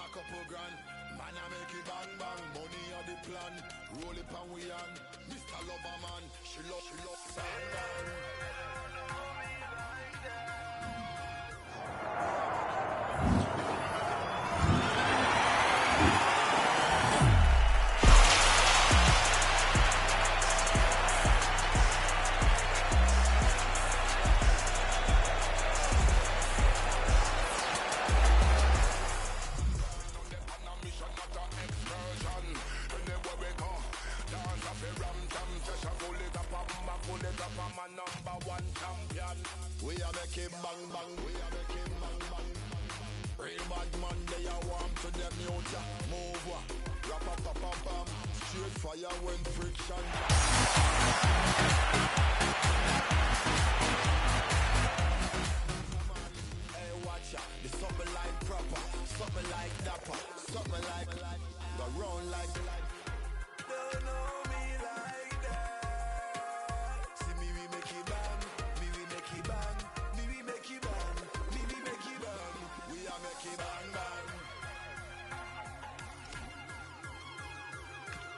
a couple grand. Man, I make it bang bang. Money are the plan. Roll it and we on. Mr. Loverman, she love bang bang. Number one champion. We are making bang bang. We are making bang bang. Real bad man, they are warm to them youth. Move, rap up up up up. Straight fire when friction. Hey, watch ya. This something like proper, something like dapper, something like the round like. Don't know me like that. See me, we make it bang. Me, we make it bang. Me, we make it bang. Me, we make it bang. We are making bang bang.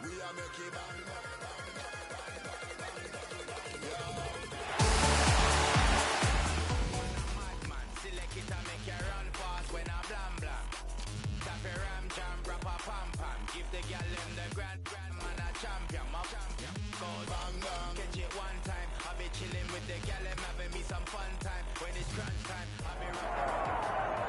We are making bang bang. Madman, select it and make you run fast when I blam blam. Tap a ram jam, rap a pam pam. Give the gal them the grand man a champion, my champion. Go bang bang, catch it one time. I be chilling with the gal them having me some fun time. When it's crunch time, I be running.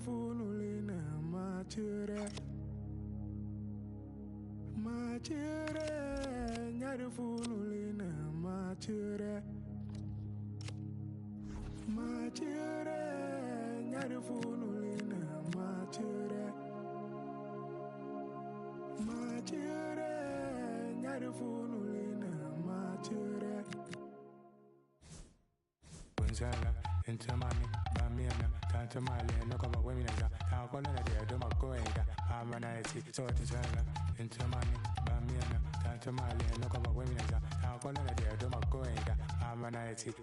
funulina machere nyari funulina machere nyari funulina machere nyari funulina machere Gonzala into money bamiana tanta male no kaba women za ta kola na de do makoenda amanati so tsala into money bamiana tanta male no kaba women za ta kola na de do makoenda amanati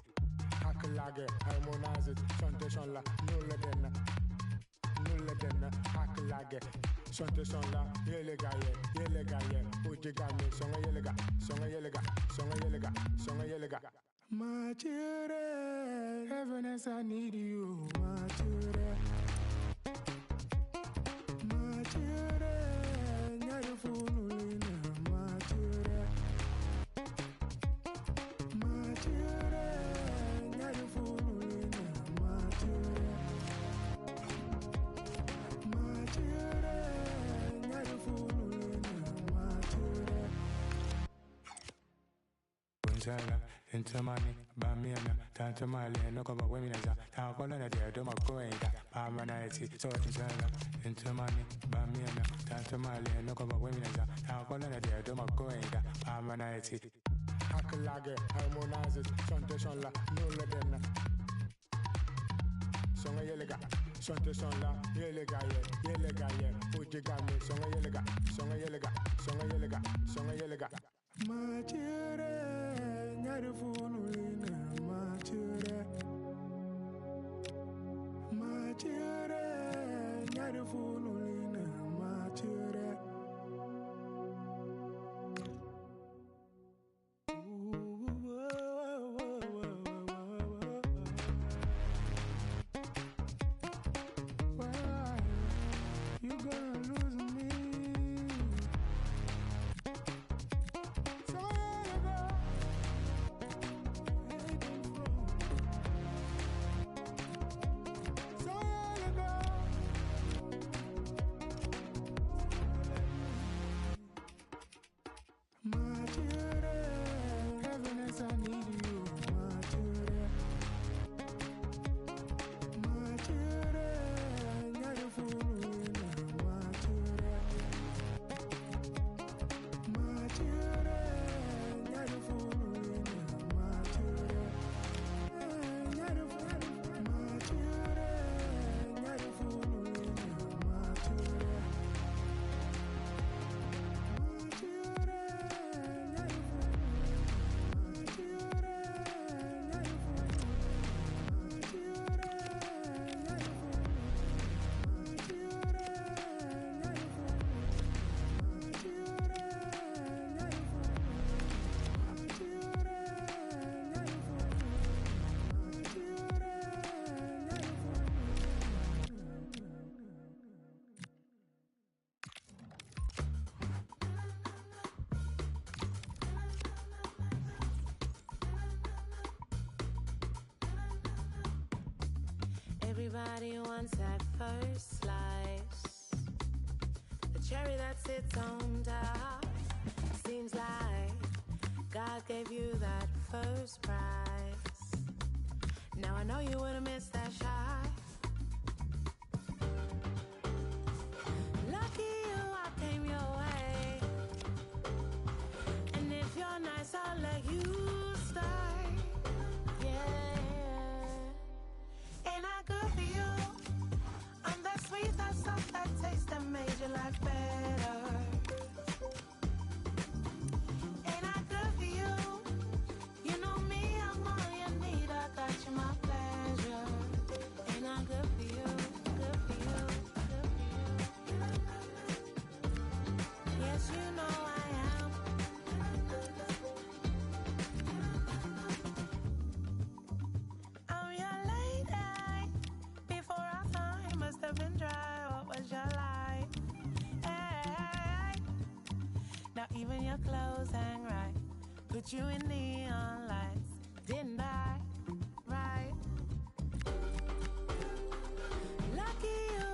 haklage harmonize chantation la nulle denna haklage chantation la yelega ujigame songa yelega Machere, heaviness, I need you, Machere, nyari funulina, Machere, nyari funulina, Machere, nyari funulina, Machere. Gonzala. Into money, bamiana, tanta male, no kaba women za ta kola na de do makoenda amanati so tsala into money, bamiana, tanta male, no kaba women za ta kola na de do makoenda amanati haklage harmonize chantation la nulle denna songa yelega chantation la yelega ujigame songa yelega Machere, nyari funulina, machere, nyari funulina, machere. You gonna lose me. Everybody wants that first slice, the cherry that sits on top. Seems like God gave you that first prize. Now I know you would've missed that shot. Lucky you, I came your way. And if you're nice, I'll let you start. Yeah. Ain't I good for you? I'm that sweet, that soft, that taste that made your life better. Ain't I good for you? You know me, I'm all you need. I got you, my pleasure. Ain't I good for you? Good for you, good for you. Yes, you know I am. I'm your lady. Before our time must have been dry. What was your life? Hey. Now even your clothes hang right. Put you in neon lights. Didn't I? Right. Lucky you,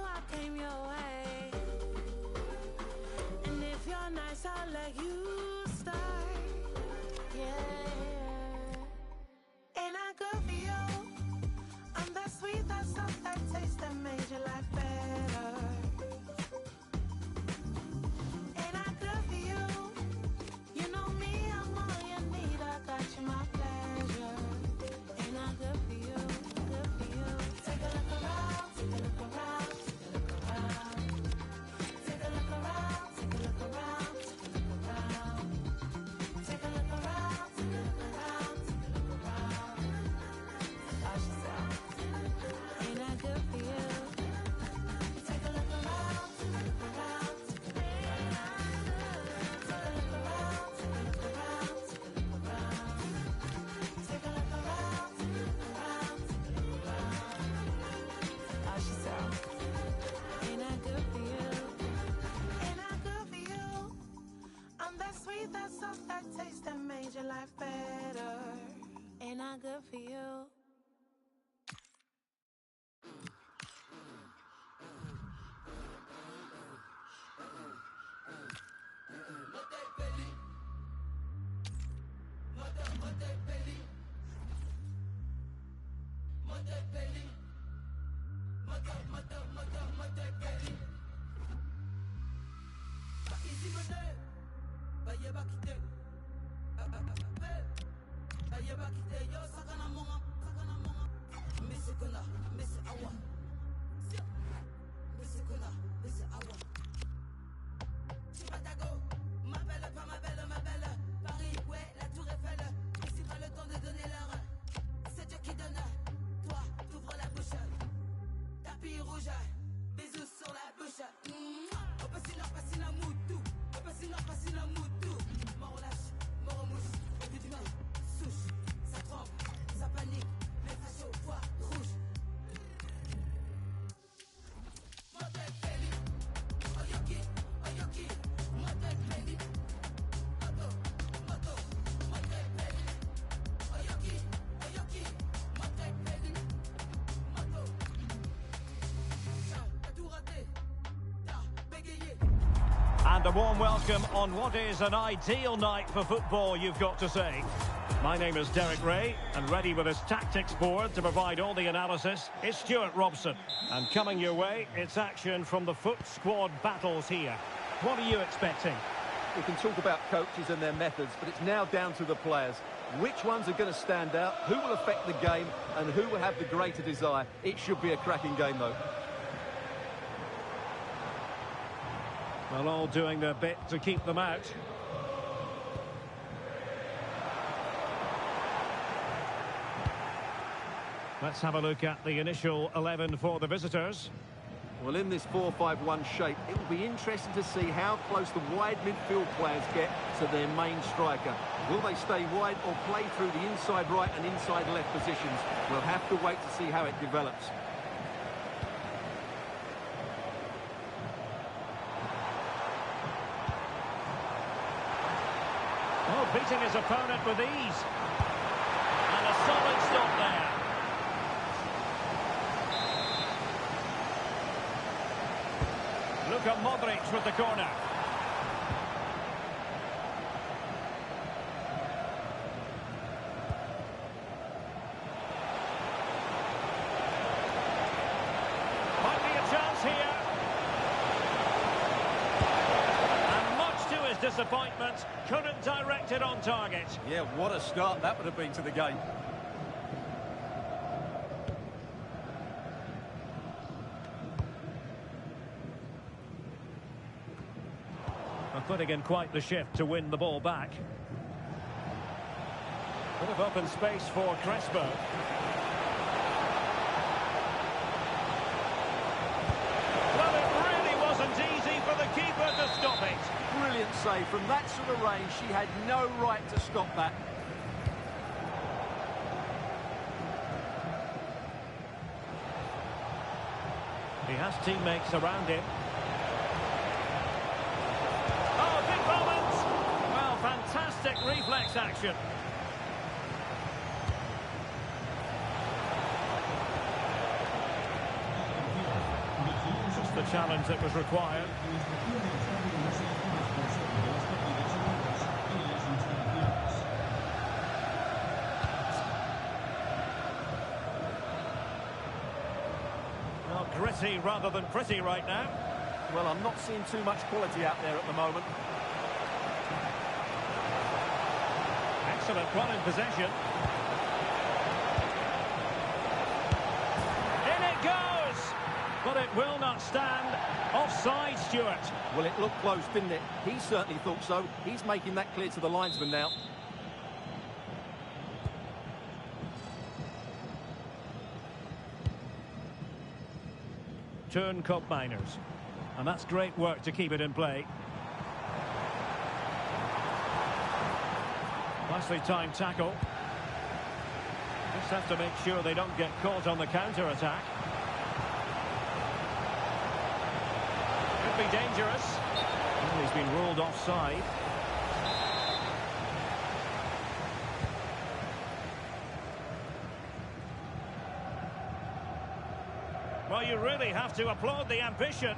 And a warm welcome on what is an ideal night for football, you've got to say. My name is Derek Ray, and ready with his tactics board to provide all the analysis is Stuart Robson. And coming your way, it's action from the foot squad battles here. What are you expecting? We can talk about coaches and their methods, but it's now down to the players. Which ones are going to stand out, who will affect the game, and who will have the greater desire. It should be a cracking game, though. Well, all doing their bit to keep them out. Let's have a look at the initial 11 for the visitors. Well, in this 4-5-1 shape, it will be interesting to see how close the wide midfield players get to their main striker. Will they stay wide or play through the inside right and inside left positions? We'll have to wait to see how it develops. Oh, beating his opponent with ease. And a solid stop there. Luka Modric with the corner. Might be a chance here. And much to his disappointment, couldn't direct it on target. Yeah, what a start that would have been to the game. Putting in quite the shift to win the ball back. Bit of open space for Crespo. Well, it really wasn't easy for the keeper to stop it. Brilliant save. From that sort of range, she had no right to stop that. He has teammates around him. Oh, big moment! Well, fantastic reflex action. Just the challenge that was required. Well, gritty rather than pretty right now. Well, I'm not seeing too much quality out there at the moment. Excellent run in possession. In it goes! But it will not stand. Offside, Stuart. Well, it looked close, didn't it? He certainly thought so. He's making that clear to the linesman now. Turn Cup Miners. And that's great work to keep it in play. Nicely timed tackle. Just have to make sure they don't get caught on the counter-attack. Could be dangerous. Well, he's been ruled offside. Well, you really have to applaud the ambition.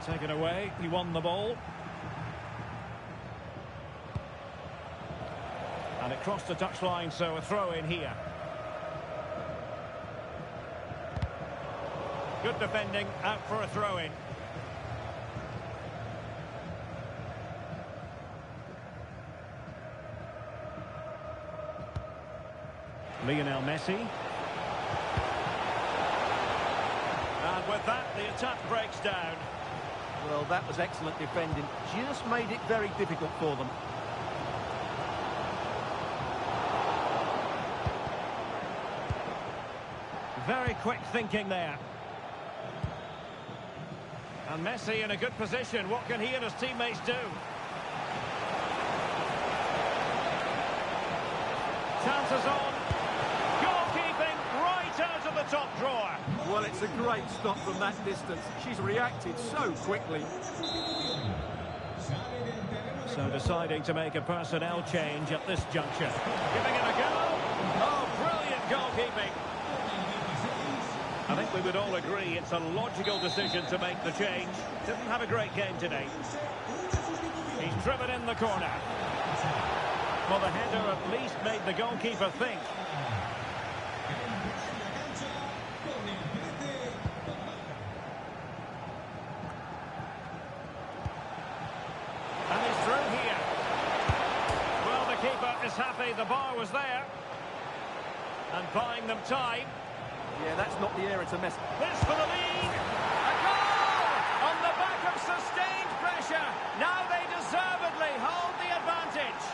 Taken away, he won the ball. And it crossed the touchline, so a throw in here. Good defending, out for a throw in. Lionel Messi. And with that, the attack breaks down. Well, that was excellent defending. Just made it very difficult for them. Very quick thinking there. And Messi in a good position. What can he and his teammates do? Chances on. Goalkeeping right out of the top drawer. Well, it's a great stop from that distance. She's reacted so quickly. So deciding to make a personnel change at this juncture. Giving it a go. Oh, brilliant goalkeeping. I think we would all agree it's a logical decision to make the change. Didn't have a great game today. He's driven in the corner. Well, the header at least made the goalkeeper think. And he's through here. Well, the keeper is happy the bar was there. And buying them time. Yeah, that's not the area to mess. This for the lead. A goal! On the back of sustained pressure. Now they deservedly hold the advantage.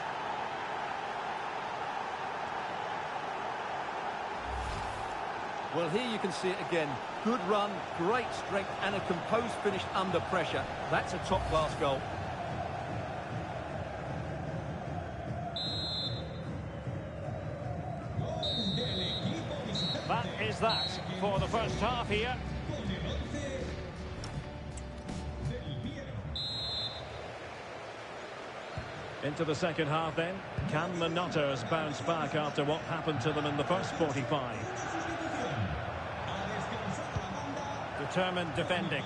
Well, here you can see it again. Good run, great strength, and a composed finish under pressure. That's a top-class goal. That is that for the first half here. Into the second half then. Can the Nutters bounce back after what happened to them in the first 45? Determined defending.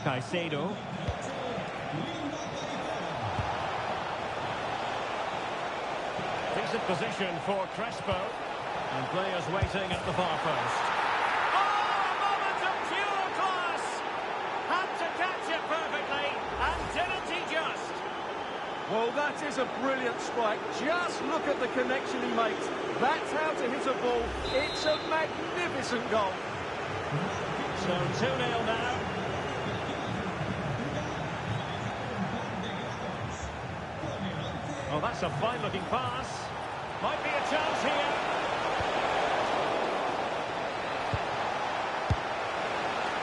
Caicedo. Decent position for Crespo. And players waiting at the far post. Oh, a moment of pure class! Had to catch it perfectly, and didn't he just? Well, that is a brilliant strike. Just look at the connection he makes. That's how to hit a ball. It's a magnificent goal. So 2-0 now. Oh, that's a fine-looking pass. Might be a chance here.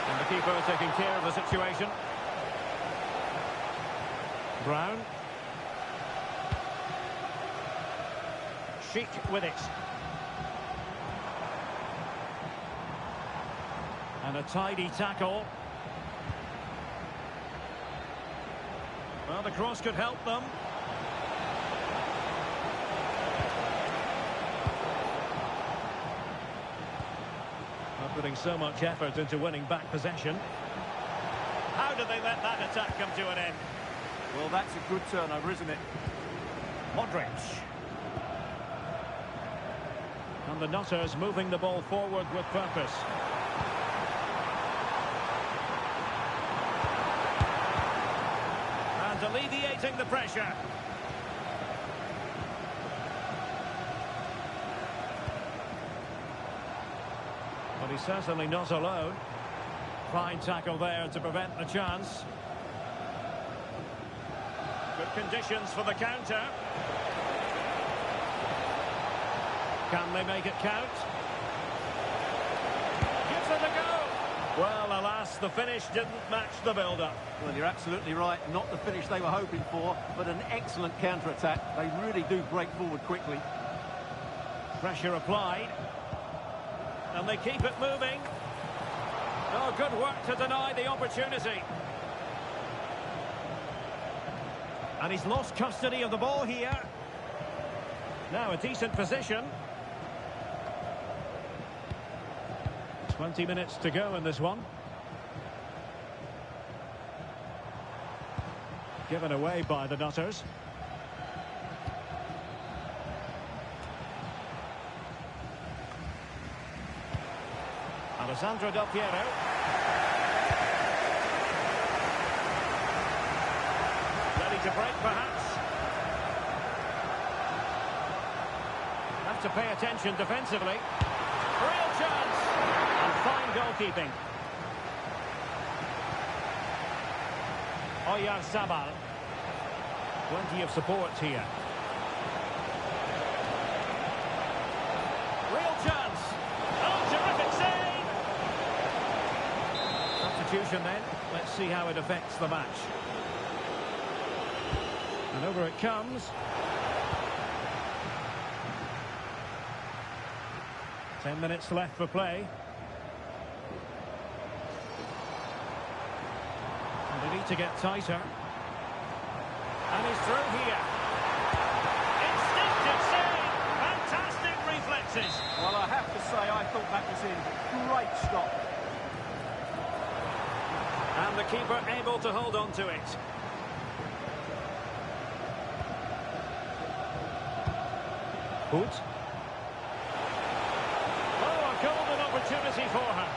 And the keeper taking care of the situation. Brown. Sheik with it. And a tidy tackle. Well, the cross could help them. Putting so much effort into winning back possession. How did they let that attack come to an end? Well, that's a good turnover, isn't it? Modric. And the Nutters moving the ball forward with purpose. And alleviating the pressure. But he's certainly not alone. Fine tackle there to prevent the chance. Good conditions for the counter. Can they make it count? Gives it a go. Well, alas, the finish didn't match the build-up. Well, you're absolutely right. Not the finish they were hoping for, but an excellent counter-attack. They really do break forward quickly. Pressure applied. And they keep it moving. Oh, good work to deny the opportunity. And he's lost custody of the ball here. Now a decent position. 20 minutes to go in this one. Given away by the Nutters. Alessandro Del Piero. Ready to break, perhaps. Have to pay attention defensively. Real chance. And fine goalkeeping. Oyarzabal. Plenty of support here. Real chance. Oh, terrific save. Substitution then. Let's see how it affects the match. And over it comes. 10 minutes left for play. And they need to get tighter. And he's through here. Instinctive save. Fantastic reflexes. Well, I have to say, I thought that was in. Great stop. And the keeper able to hold on to it. Hoot. Oh, a golden opportunity for her.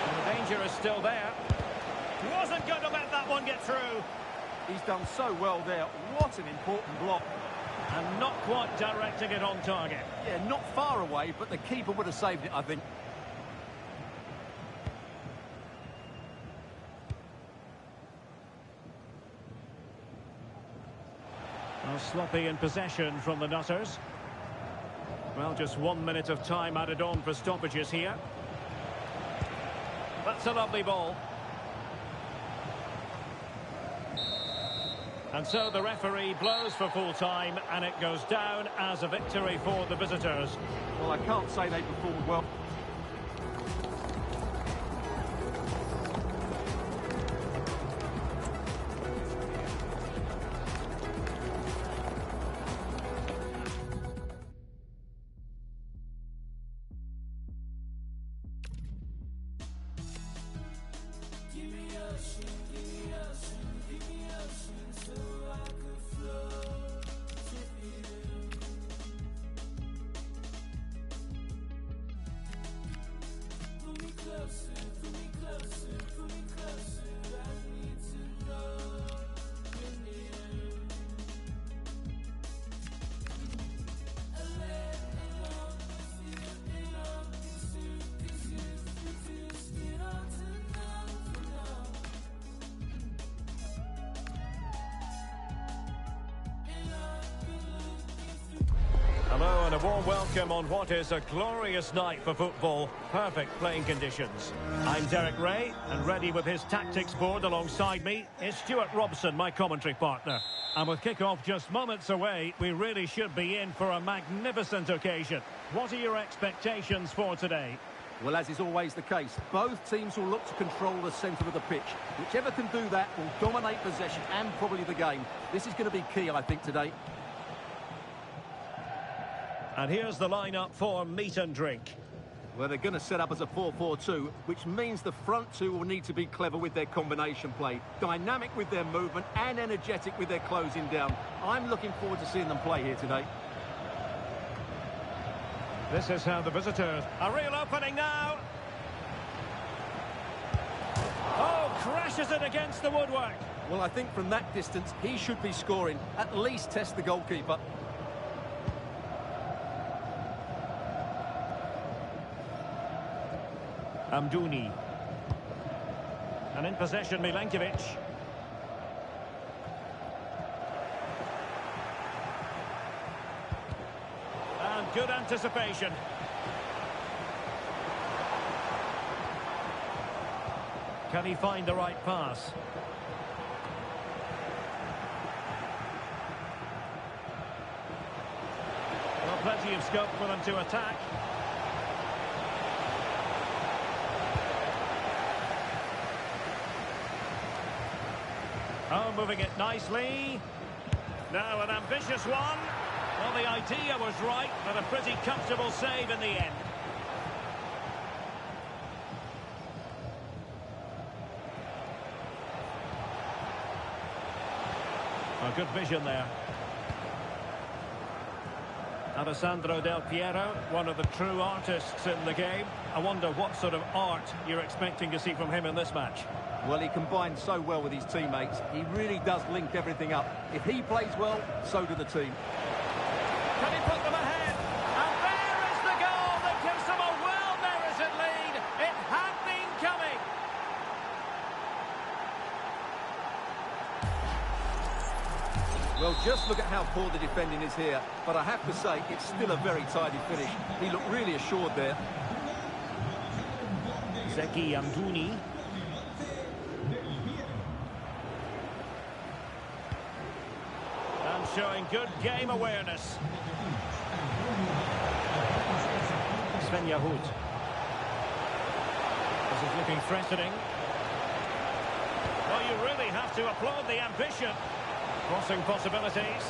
And the danger is still there. Wasn't going to let that one get through. He's done so well there. What an important block. And not quite directing it on target. Yeah, not far away, but the keeper would have saved it, I think. Well, sloppy in possession from the Nutters. Well, just 1 minute of time added on for stoppages here. That's a lovely ball. And so the referee blows for full time, and it goes down as a victory for the visitors. Well, I can't say they performed well. Hello and a warm welcome on what is a glorious night for football. Perfect playing conditions. I'm Derek Ray, and ready with his tactics board alongside me is Stuart Robson, my commentary partner. And with kick-off just moments away, we really should be in for a magnificent occasion. What are your expectations for today? Well, as is always the case, both teams will look to control the centre of the pitch. Whichever can do that will dominate possession and probably the game. This is going to be key, I think, today. And here's the lineup for meat and drink. Well, they're going to set up as a 4-4-2, which means the front two will need to be clever with their combination play, dynamic with their movement and energetic with their closing down. I'm looking forward to seeing them play here today. This is how the visitors... A real opening now. Oh, crashes it against the woodwork. Well, I think from that distance, he should be scoring. At least test the goalkeeper. Amdouni. And in possession, Milenkovic. And good anticipation. Can he find the right pass? Well, plenty of scope for them to attack. Oh, moving it nicely. Now an ambitious one. Well, the idea was right, but a pretty comfortable save in the end. A good vision there. Alessandro Del Piero, one of the true artists in the game. I wonder what sort of art you're expecting to see from him in this match. Well, he combines so well with his teammates. He really does link everything up. If he plays well, so do the team. Can he put them ahead? And there is the goal that gives them a well-merited lead. It had been coming. Well, just look at how poor the defending is here. But I have to say, it's still a very tidy finish. He looked really assured there. Zeki Amdouni. And showing good game awareness. Sven Yahut. This is looking threatening. Well, you really have to applaud the ambition. Crossing possibilities.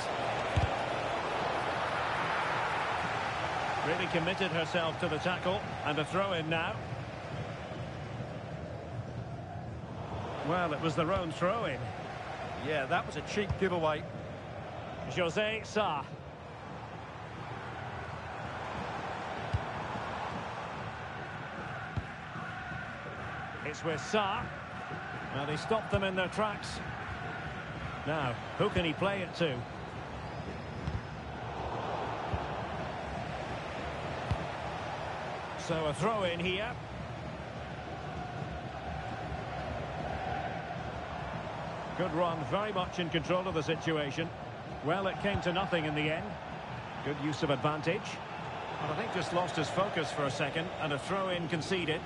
Really committed herself to the tackle. And a throw-in now. Well, it was their own throw-in. Yeah, that was a cheap giveaway. José Sá. It's with Sá. Well, he stopped them in their tracks. Now, who can he play it to? So a throw-in here. Good run, very much in control of the situation. Well, it came to nothing in the end. Good use of advantage. But I think just lost his focus for a second, and a throw-in conceded.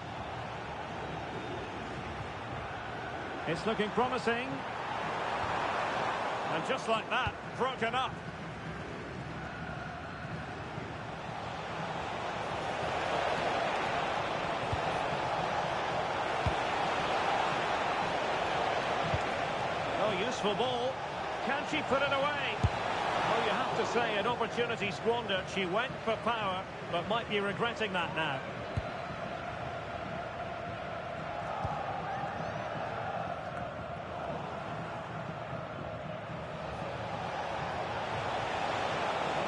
It's looking promising. And just like that, broken up. Oh, useful ball. Can she put it away? Well, you have to say an opportunity squandered. She went for power, but might be regretting that now.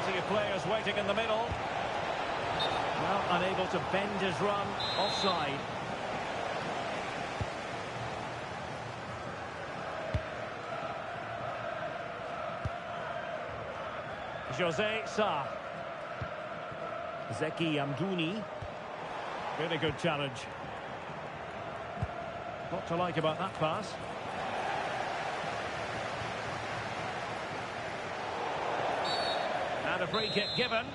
Plenty of players waiting in the middle. Well, unable to bend his run. Offside. José Sá. Zeki Amdouni. Really good challenge. What to like about that pass? And a free kick given.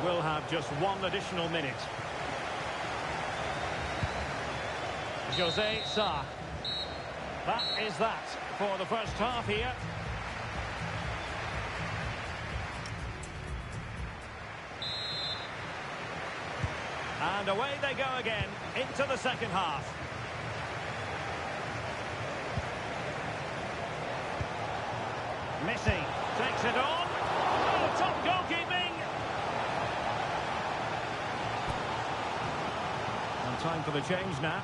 Will have just one additional minute. José Sá. That is that for the first half here. And away they go again into the second half. Messi takes it on. Oh, top goalkeeping. Time for the change now.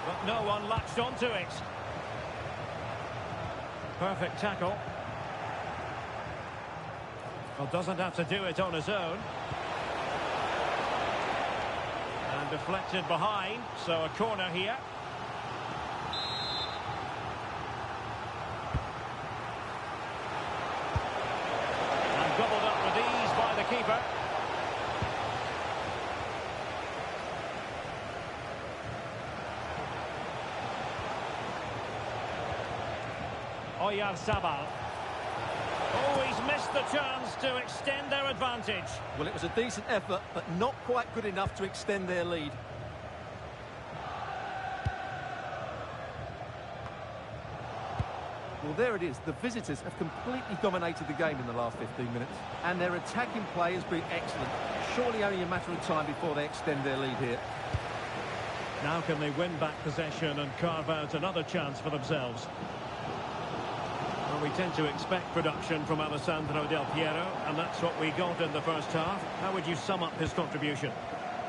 But no one latched onto it. Perfect tackle. Well, doesn't have to do it on his own. And deflected behind, so a corner here. And gobbled up with ease by the keeper. Oyarzabal. Oh, he's missed the chance to extend their advantage. Well, it was a decent effort, but not quite good enough to extend their lead. Well, there it is. The visitors have completely dominated the game in the last 15 minutes. And their attacking play has been excellent. Surely only a matter of time before they extend their lead here. Now can they win back possession and carve out another chance for themselves? Well, We tend to expect production from Alessandro Del Piero, and that's what we got in the first half. How would you sum up his contribution?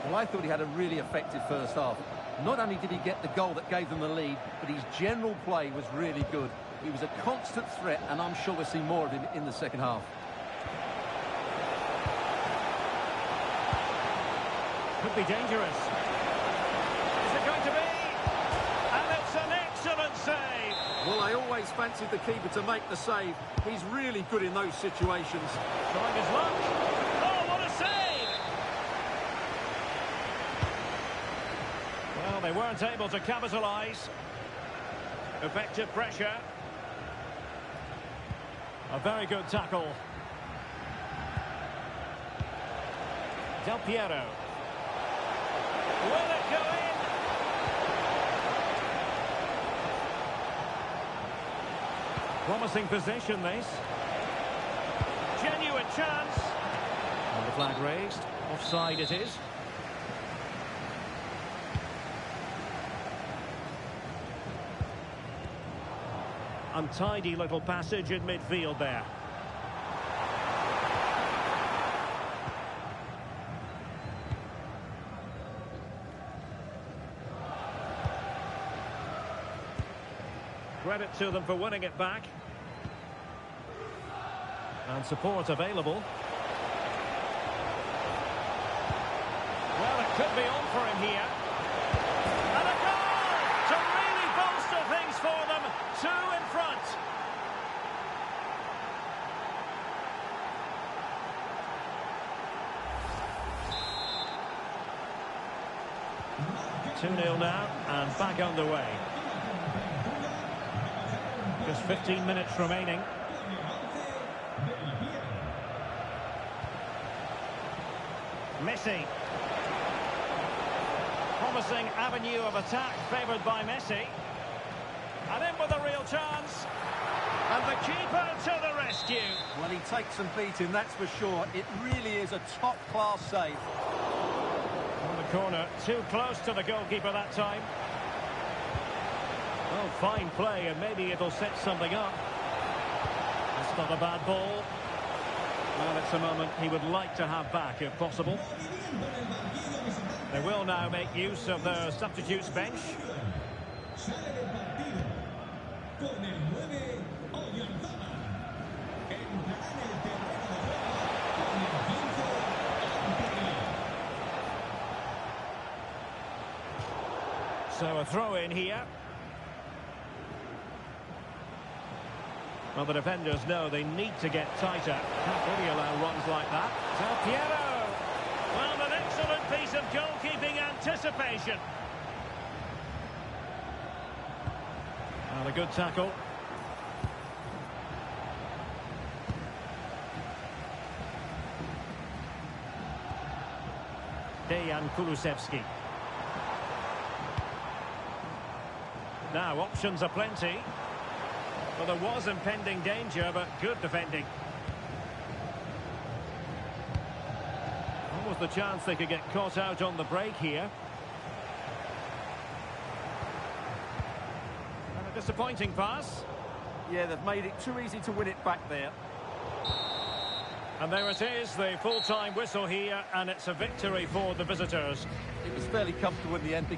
Well, I thought he had a really effective first half. Not only did he get the goal that gave them the lead, but his general play was really good. He was a constant threat, and I'm sure we'll see more of him in the second half. Could be dangerous. Is it going to be? And it's an excellent save. Well, I always fancied the keeper to make the save. He's really good in those situations. Trying his luck. Oh, what a save! Well, they weren't able to capitalise. Effective pressure. A very good tackle. Del Piero. Will it go in? Promising position, this. Genuine chance. And the flag raised. Offside it is. Untidy little passage in midfield there. Credit to them for winning it back. And support available. Well, it could be on for him here. And a goal to really bolster things for them. 2 in front. Two-nil now, and back underway. Just 15 minutes remaining. Messi. Promising avenue of attack favoured by Messi. And in with a real chance. And the keeper to the rescue. Well, he takes some beating, that's for sure. It really is a top-class save. On the corner, too close to the goalkeeper that time. Oh, fine play, and maybe it'll set something up. That's not a bad ball. Well, it's a moment he would like to have back, if possible. They will now make use of their substitutes bench. So a throw in here. Well, the defenders know they need to get tighter. Can't really allow runs like that. Del Piero. Well, an excellent piece of goalkeeping anticipation. And a good tackle. Dejan Kulusevski. Now, options are plenty. Well, there was impending danger, but good defending. What was the chance they could get caught out on the break here? And a disappointing pass. Yeah, they've made it too easy to win it back there. And there it is, the full-time whistle here, and it's a victory for the visitors. It was fairly comfortable in the end.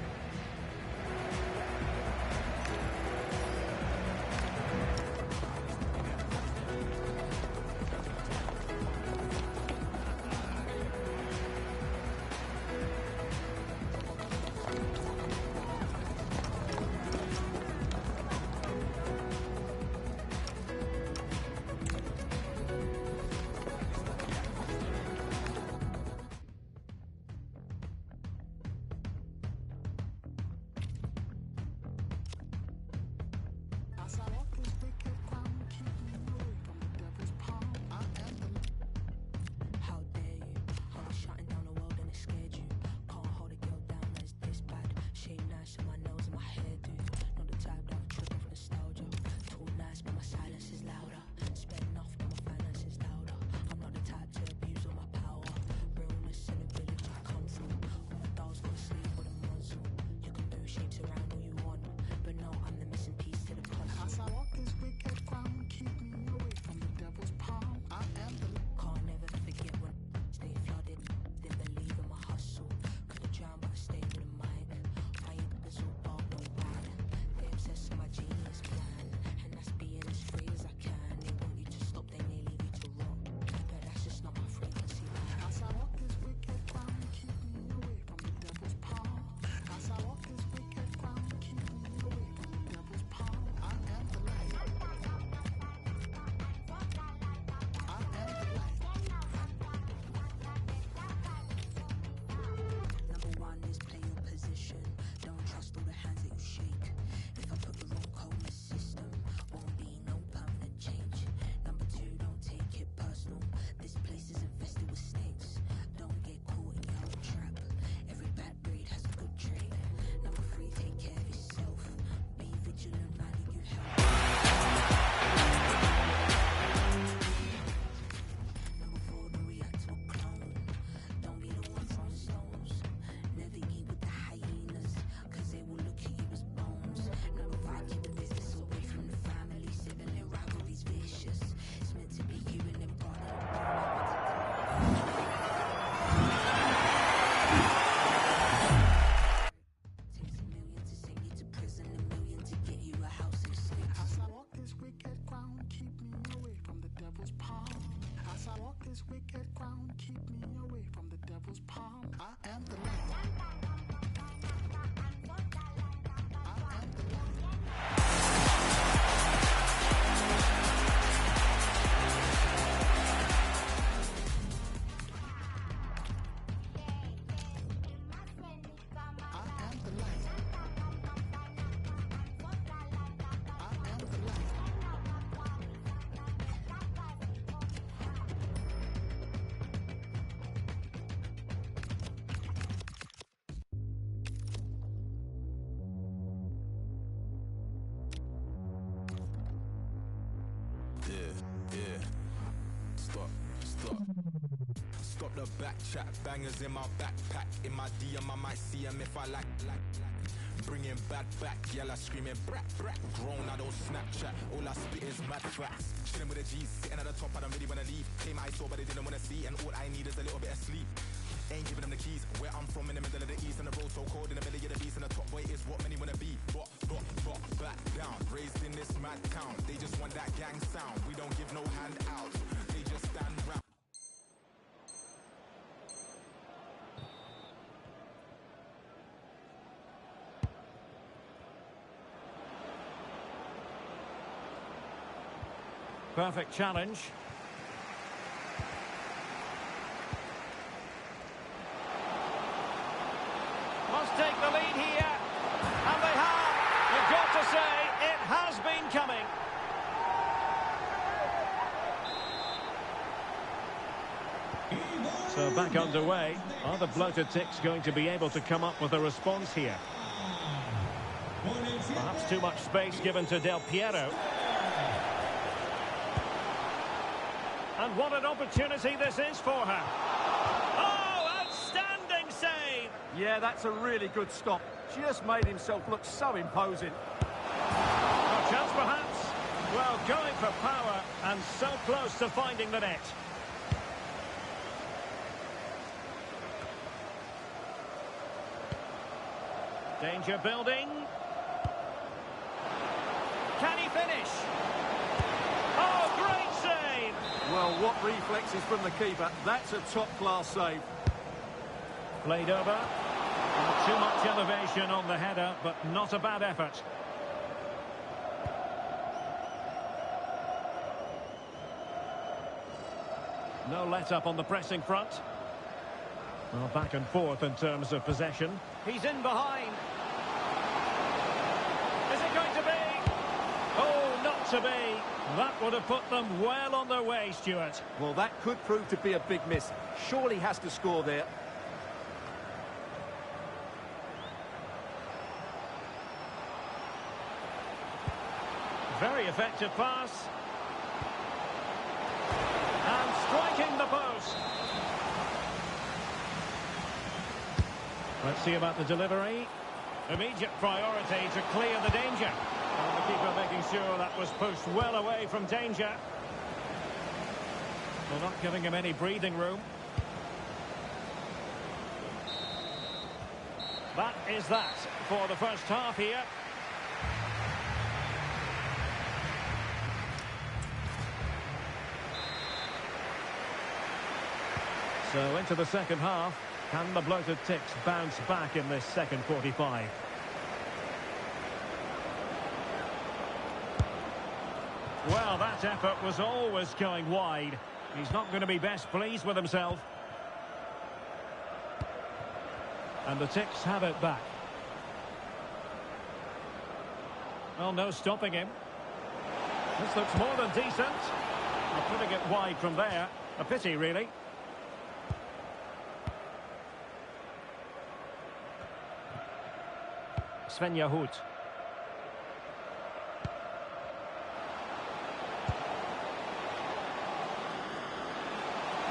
people's palm. I am the light. Stop the back chat, bangers in my backpack. In my DM I might see them if I like. Bringing bad back, yella screaming brat brat. Grown, I don't Snapchat, all I spit is mad facts. Chilling with the G's, sitting at the top, I don't really wanna leave. Came I saw but they didn't wanna see, and all I need is a little bit of sleep. Ain't giving them the keys, where I'm from in the middle of the east. And the road so cold in the belly of the beast. And the top boy is what many wanna be. But, back down, raised in this mad town. They just want that gang sound, we don't give no hand out. They just stand round. Perfect challenge. Must take the lead here. And they have. You've got to say, it has been coming. So back underway. Are the bloated ticks going to be able to come up with a response here? Perhaps too much space given to Del Piero. And what an opportunity this is for her. Oh, outstanding save! Yeah, that's a really good stop. Just made himself look so imposing. A chance perhaps? Well, going for power and so close to finding the net. Danger building. Can he finish? Oh, great save! Well, what reflexes from the keeper. That's a top-class save. Played over. Too much elevation on the header, but not a bad effort. No let-up on the pressing front. Well, back and forth in terms of possession. He's in behind. Is it going to be? Oh, not to be. That would have put them well on their way, Stuart. Well, that could prove to be a big miss. Surely has to score there. Very effective pass. And striking the post. Let's see about the delivery. Immediate priority to clear the danger. And the keeper making sure that was pushed well away from danger. Well, not giving him any breathing room. That is that for the first half here. So into the second half. Can the bloated ticks bounce back in this second 45? Well, that effort was always going wide. He's not going to be best pleased with himself. And the ticks have it back. Well, no stopping him. This looks more than decent. They're putting it wide from there. A pity, really. Sven Yahut.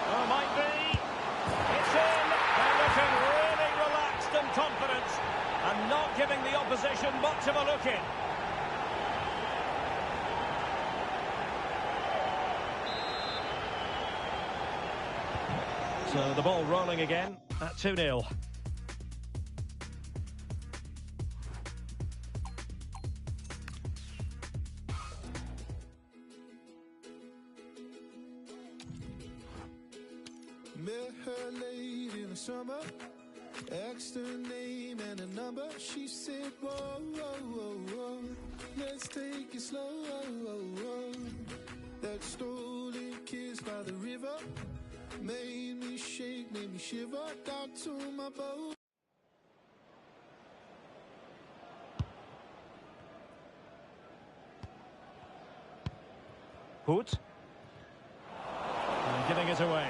Oh, might be. It's in. They're looking really relaxed and confident, and not giving the opposition much of a look in. So the ball rolling again at 2-0. late in the summer. Asked her name and a number. She said, whoa, whoa, whoa, whoa. Let's take it slow. That stolen kiss by the river made me shake, made me shiver. Down to my boat. Hoot. And giving it away.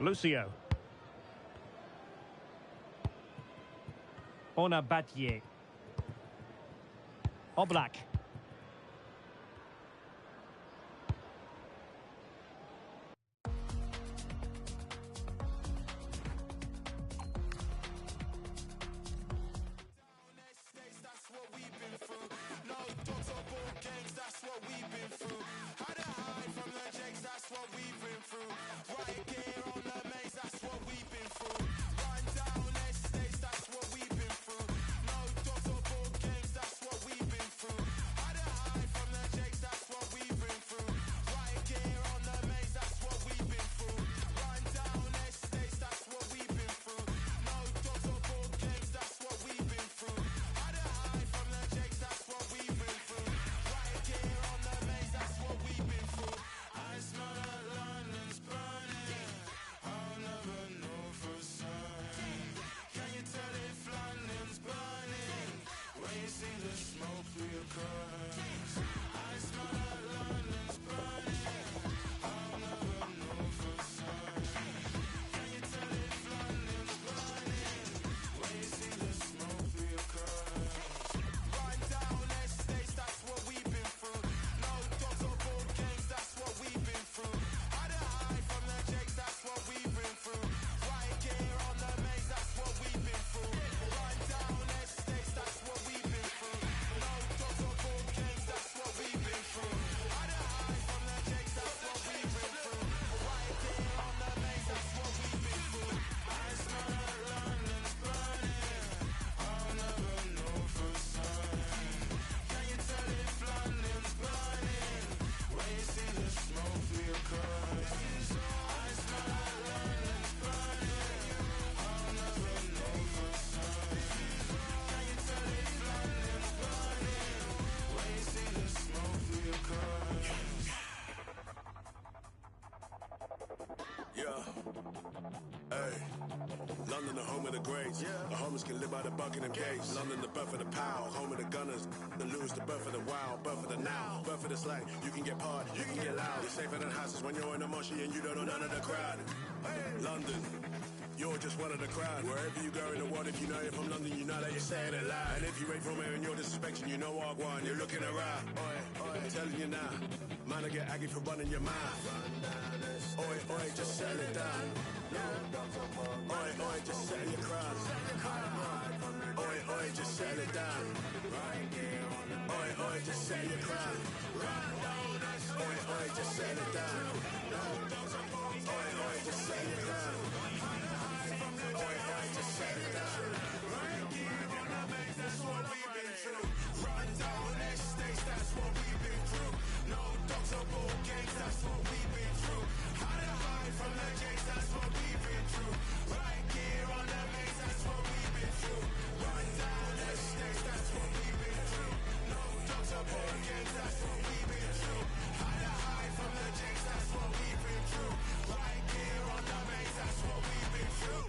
Lucio. Onabatier. Oblak. London, the home of the greats. The homies can live by the Buckingham Gates. London, the birth of the pow. Home of the gunners. The lose, the birth of the wild. Birth of the now. Birth of the slang. You can get party. You can get loud. You're safer than houses when you're in a mushy and you don't know none of the crowd. London, you're just one of the crowd. Wherever you go in the world, if you know you're from London, you know that you're saying it loud. And if you ain't from here and you're disrespecting, you know what I want. You're looking around. I'm telling you now. Man, I get aggy for running your mouth. Oi, just settle it down. Oi, just settle your crown. Oi, just settle it down. Oi, just settle your crown. Oi, just settle it down. Oi, just settle your crown. Oi, just settle it down. That's what we've been through. Run down estates, that's what we've been through. No dogs or ball games, that's what we've been through. How to hide from the gates, that's what we've been through. Right gear on the maze, that's what we've been through. Run down estates, that's what we've been through. No dogs or ball games, that's what we've been through. How to hide from the gates, that's what we've been through. Right gear on the maze, that's what we've been through.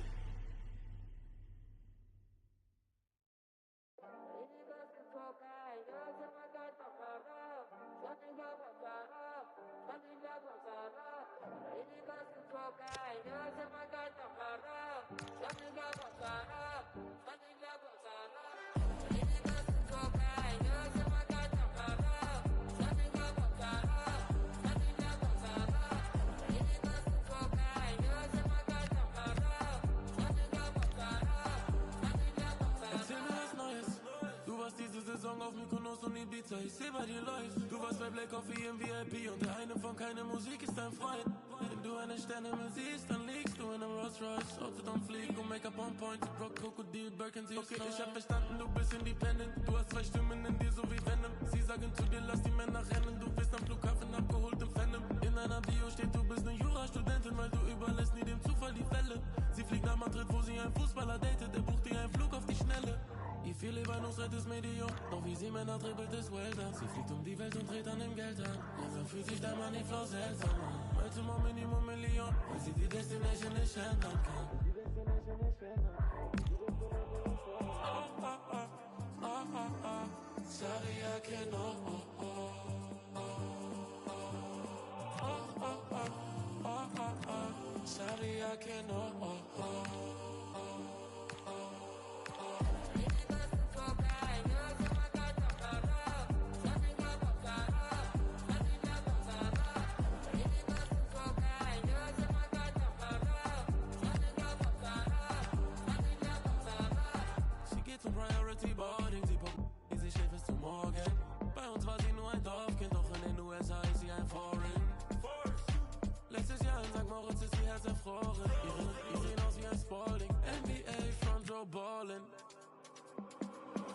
Saison auf Mykonos und Ibiza, ich seh bei dir läuft. Du warst bei Black Coffee im VIP und der eine von keine Musik ist dein Freund. Wenn du du eine Sterne siehst, dann liegst du in einem Rolls Royce. Auto don't fliegen und Make-up on point. Rock, Krokodil, Birkin, sie okay, ich hab verstanden, du bist independent. Du hast zwei Stimmen in dir, so wie Venom. Sie sagen zu dir, lass die Männer rennen. Du wirst am Flughafen abgeholt im Phantom. In einer Bio steht, du bist eine Jurastudentin, weil du überlässt nie dem Zufall die Fälle. Sie fliegt nach Madrid, wo sie einen Fußballer datet. Der bucht ihr einen Flug auf die Schnelle. I viele bei uns rettet Medium, doch wie sie Männer dribbelt ist Welter. Sie fliegt um die Welt und dreht an dem Geld an. Dafür fühlt sich der Moneyflow seltsam an. Heute mal Minimum Million, weil sie die Destination nicht ändern kann. Sorry, I cannot. Sorry, I cannot. Priority Boarding, sie pumpt, sie schläft bis zum Morgen. Bei uns war sie nur ein Dorfkind, doch in den USA ist sie ein Foreign. Letztes Jahr in St. Moritz ist ihr Herz erfroren. Ihre sehen aus wie ein Spalding. NBA Front Row Ballin'.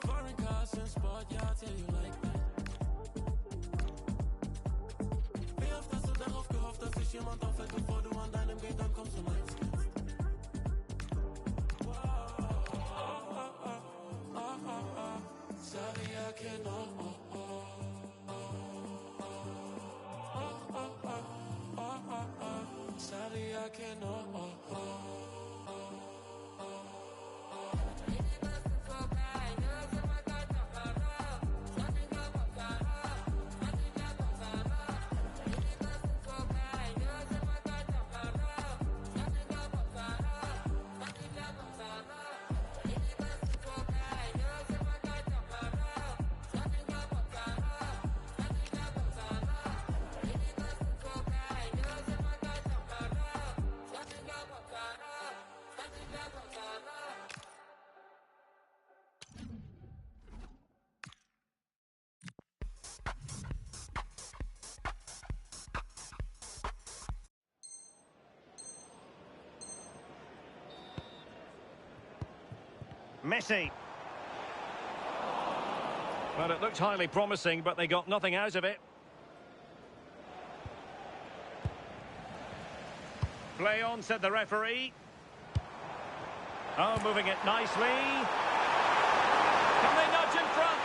Foreign cars in Sport, ja, tell you like that. Wie oft hast du darauf gehofft, dass sich jemand auffällt, bevor du an deinem Gate ankommst und eins kennst? Sorry, I cannot. Sorry, I cannot. Messi. Well, it looked highly promising, but they got nothing out of it. Play on, said the referee. Oh, moving it nicely. Can they nudge in front?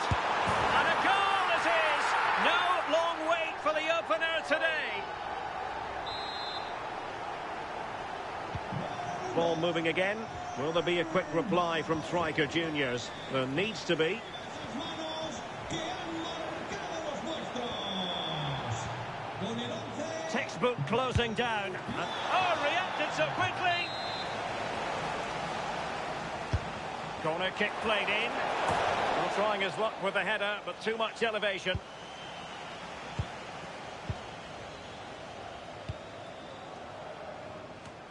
And a goal it is! No long wait for the opener today. Ball moving again. Will there be a quick reply from striker juniors? There needs to be. Textbook closing down. Oh, reacted so quickly. Corner kick played in. Well, trying his luck with the header, but too much elevation.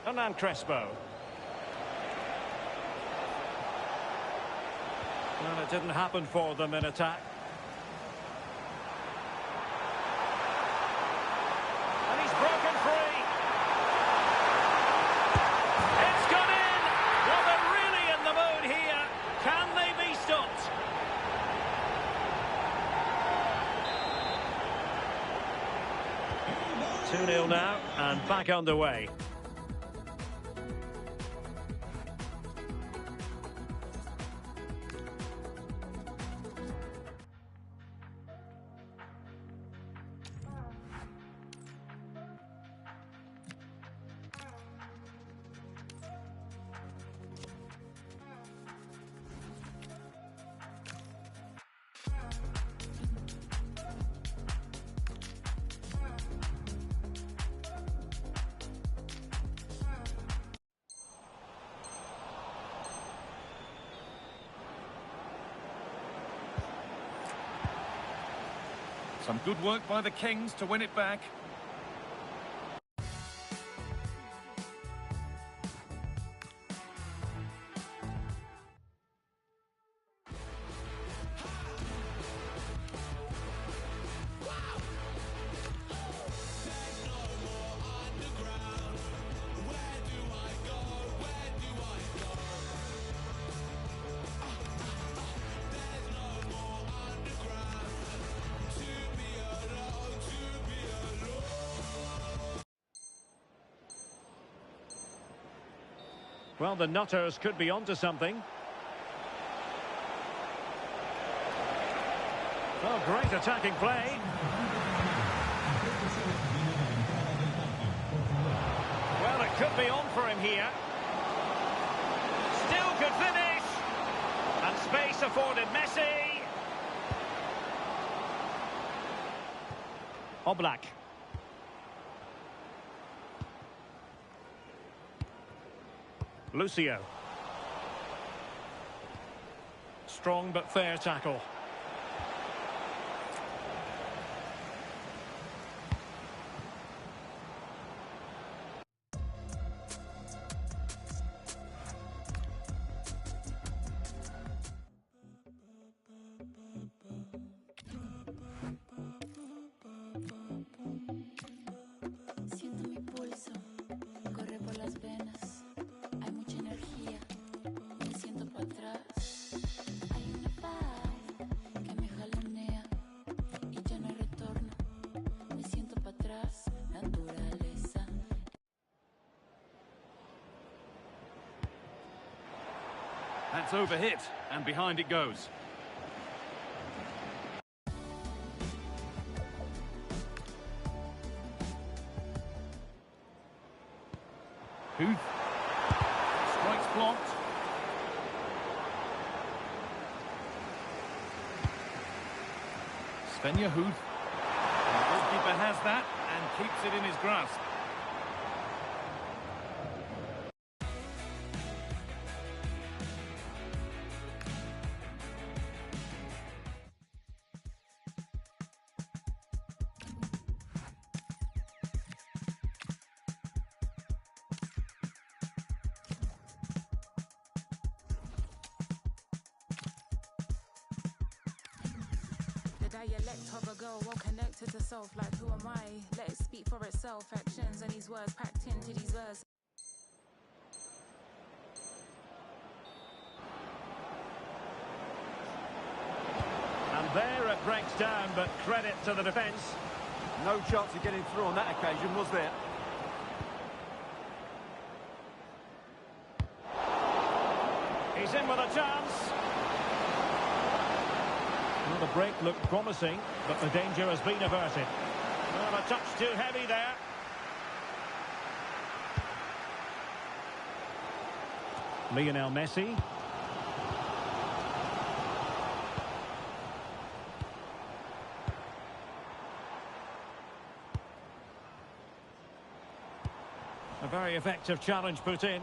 Hernan Crespo. Well, it didn't happen for them in attack. And he's broken free. It's gone in. Well, they're really in the mood here. Can they be stopped? Two 2-0 now, and back underway. Some good work by the Kings to win it back. Well, the Nutters could be onto something. Oh, great attacking play. Well, it could be on for him here. Still could finish. And space afforded Messi. Oblak. Lucio. Strong but fair tackle. Siento mi pulso, corre por las venas, hay mucha energía, me siento para atrás, hay una paz que me jalonea y ya no hay retorno, me siento para atrás, naturaleza. That's overhit, and behind it goes. Huth. Strikes blocked. Svenja Huth. The goalkeeper has that and keeps it in his grasp. The dialect of a girl well connected to self, like who am I? Let it speak for itself, actions and these words packed into these verses. And there it breaks down, but credit to the defence. No chance of getting through on that occasion, was there? He's in with a chance. Well, the break looked promising, but the danger has been averted. Well, a touch too heavy there. Lionel Messi. A very effective challenge put in.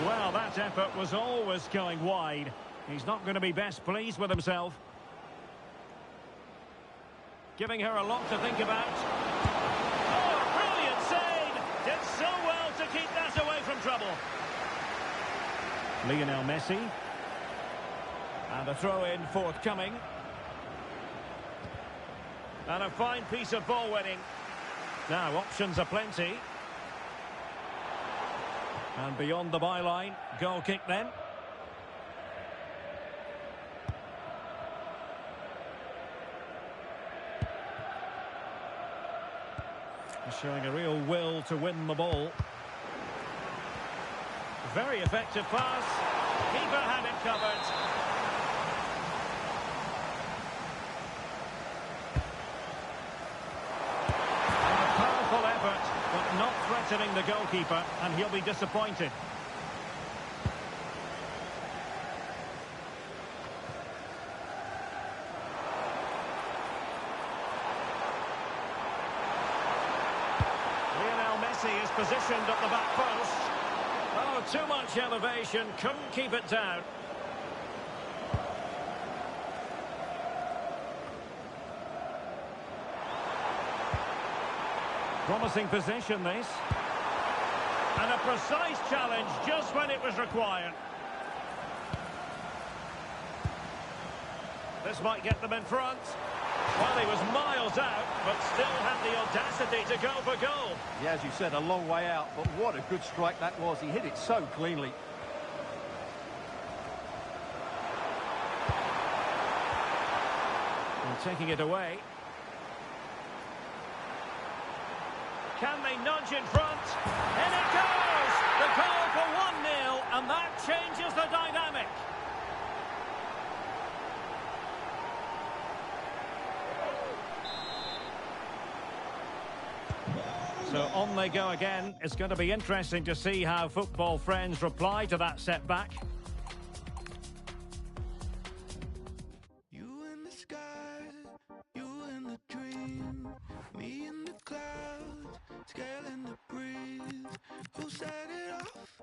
Well, that effort was always going wide. He's not going to be best pleased with himself. Giving her a lot to think about. Oh, brilliant save! Did so well to keep that away from trouble. Lionel Messi. And a throw-in forthcoming. And a fine piece of ball winning. Now, options are plenty. And beyond the byline, goal kick then. Showing a real will to win the ball. Very effective pass. Keeper had it covered. And a powerful effort, but not threatening the goalkeeper, and he'll be disappointed. Messi is positioned at the back post. Oh, too much elevation, couldn't keep it down. Promising position, this. And a precise challenge just when it was required. This might get them in front. Well, he was miles out, but still had the audacity to go for goal. Yeah, as you said, a long way out, but what a good strike that was. He hit it so cleanly. taking it away. Can they nudge in front? In it goes! The goal for 1-0, and that changes the dynamic. So on they go again. It's going to be interesting to see how football friends reply to that setback. You in the sky, you in the dream, me in the clouds, scaling the breeze. Who set it off?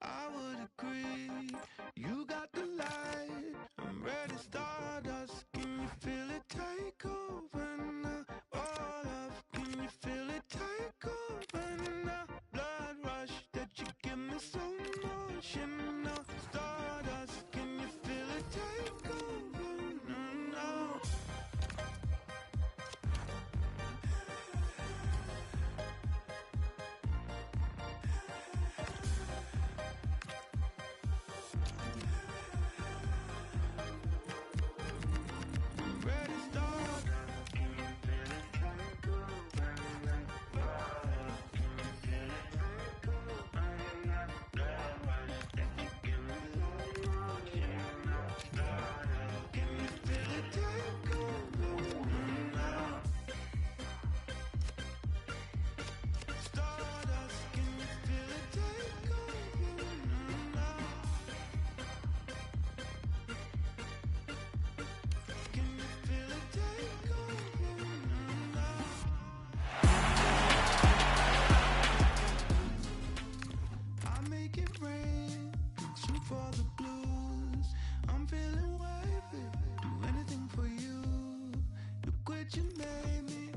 I would agree. You got the light, I'm ready, stardust. Can you feel it take over now? All of, can you feel it take over now? Blood rush that you give me so much, and now stardust. Can you feel it take over now? Ready, start. Can you feel it take over now? Stardust, can you feel it take over now? Can you feel it take over now? I make it rain, shoot for the blues. I'm feeling wavy, do anything for you. Look what you made me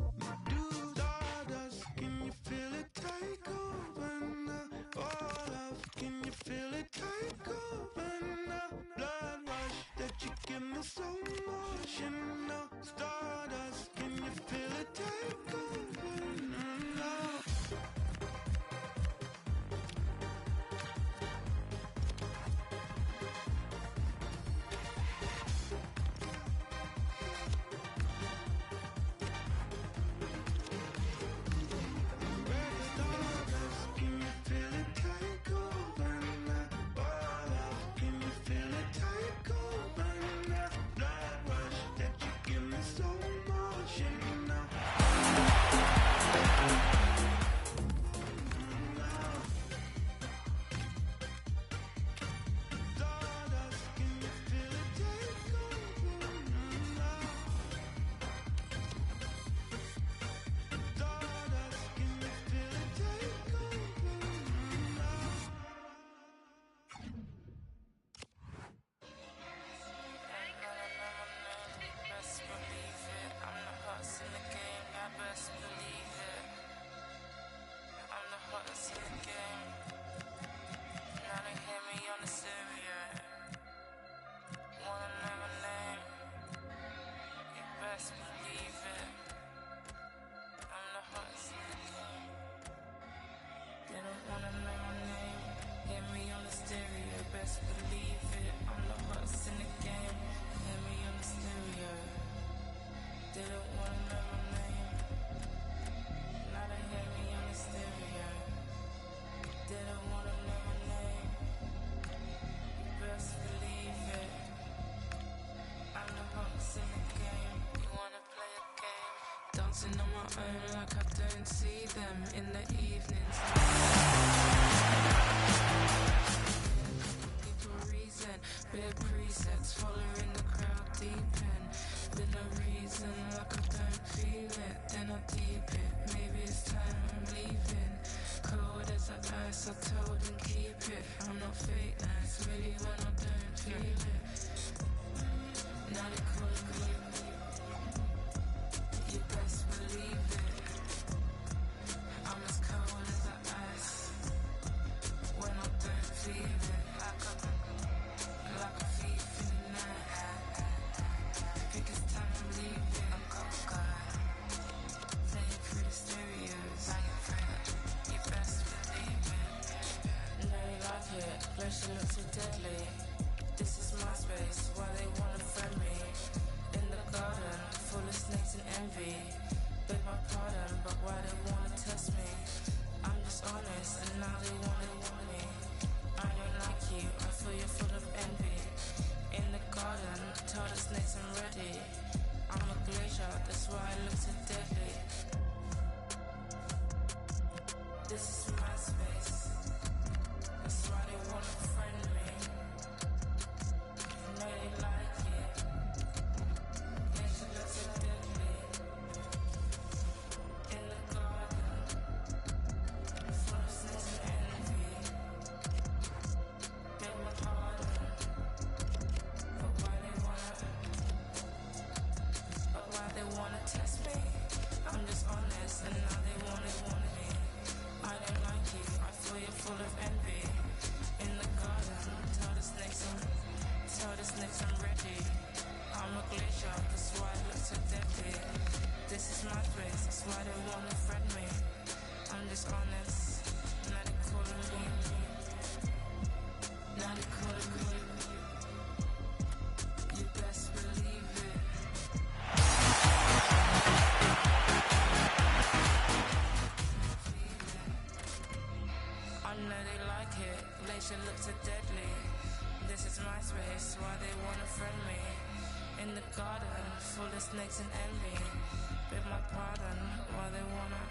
do. Stardust, can you feel it take over now? All of, can you feel it take over now? Blood rush that you give me so much, and now stardust, can you feel it take over now? Can you feel it take over now? All of, can you feel it take over now? Blood rush that you give me so much, and now stardust, can you feel it take over now? Stardust, can you feel it take over now? Best believe it. I'm the hottest in the game. Yeah, best believe it. I'm the hottest in the game. Now they hear me on the stereo. Wanna know my name? You best believe it. I'm the hottest in the game. They don't wanna know my name. Hear me on the stereo. Best believe it. I'm the hottest in the game. Hear me on the stereo. They don't wanna know my name. Now they hear me on the stereo. They don't wanna know my name. Best believe it. I'm the hottest in the game. You wanna play a game? Dancing on my own like I don't see them in the evenings. People reason, bare presets, following the crowd deep in. With no reason, like I don't feel it, then I deep it. Maybe it's time I'm leaving. Cold as the ice, I told them keep it. I'm not fake nice, really when I don't feel it. Now they call it good. You best believe it. I'm as cold as the ice when I don't feel it. Like a thief in the night. Think it's time I'm leaving. I'm cold guy. Say envy. Beg my pardon, but why they wanna test me? I'm just honest, and now they wanna want me. I don't like you, I feel you're full of envy. In the garden, tell the snakes I'm ready. I'm a glacier, that's why I look so deadly. This is my space, that's why they wanna friend me. Know they like it, they should look so deadly. In the garden, full of snakes and envy. Beg my pardon, but why they wanna test me? I'm just honest, and now they want me. I don't like you, I feel you're full of envy. In the garden, tell the snakes I'm ready. I'm a glacier, that's why I look so deadly. This is my place, that's why they wanna friend me. I'm just honest, now they calling me. Now they calling me. You best believe it. I know they like it, glacier looks so deadly. This is my space, why they wanna friend me. In the garden, full of snakes and envy. Beg my pardon, why they wanna.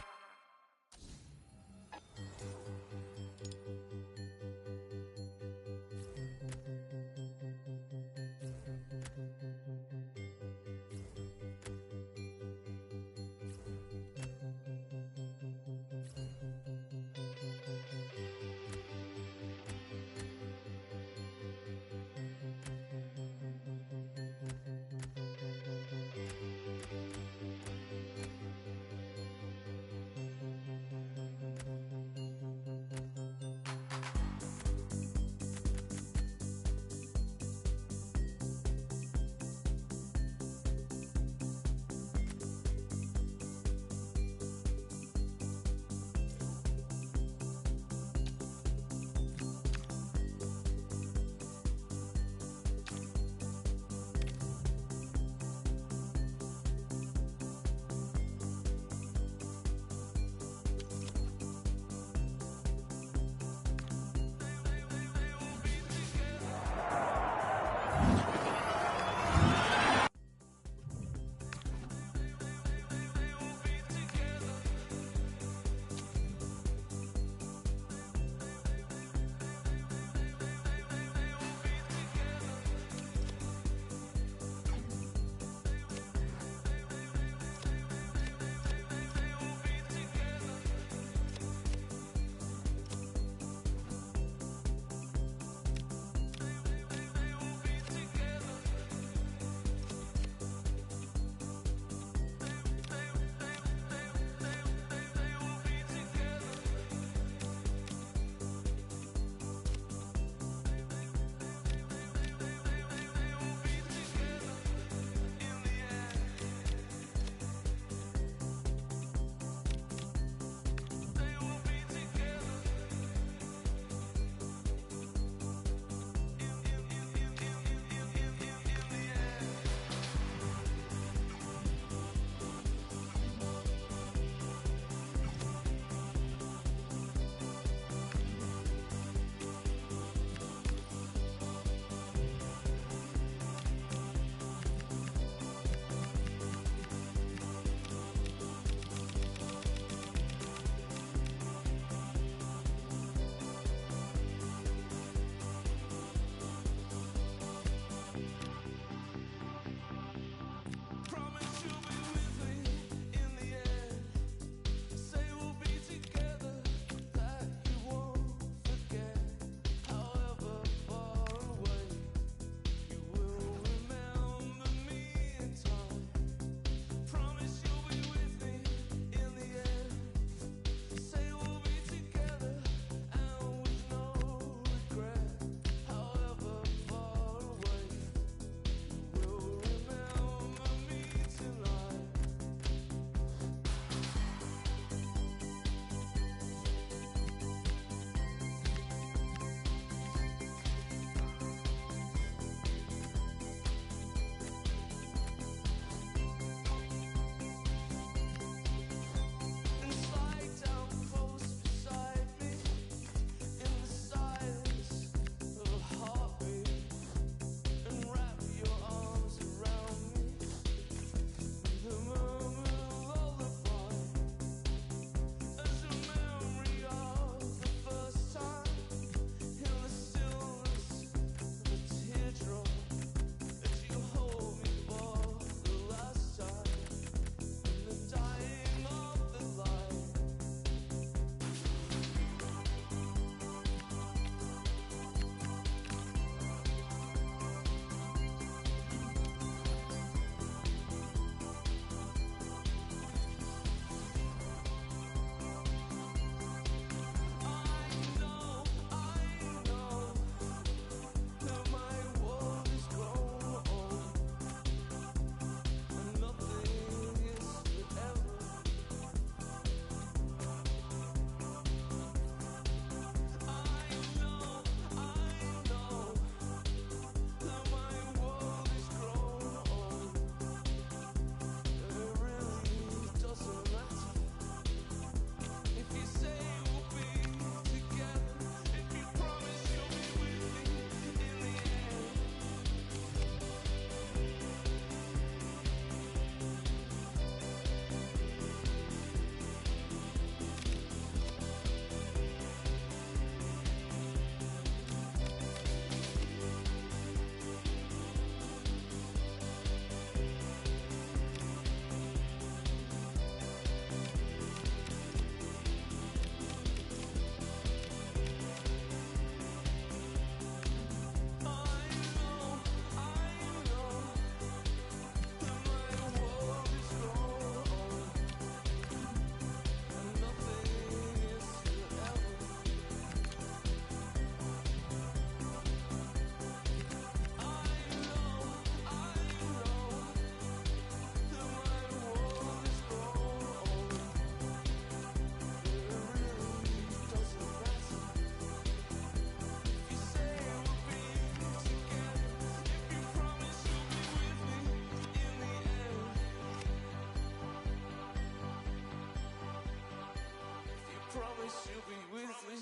promise you'll be with me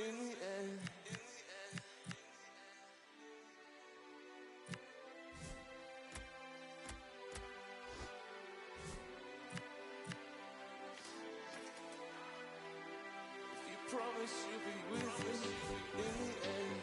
in the end. If you promise you'll be with me in the end.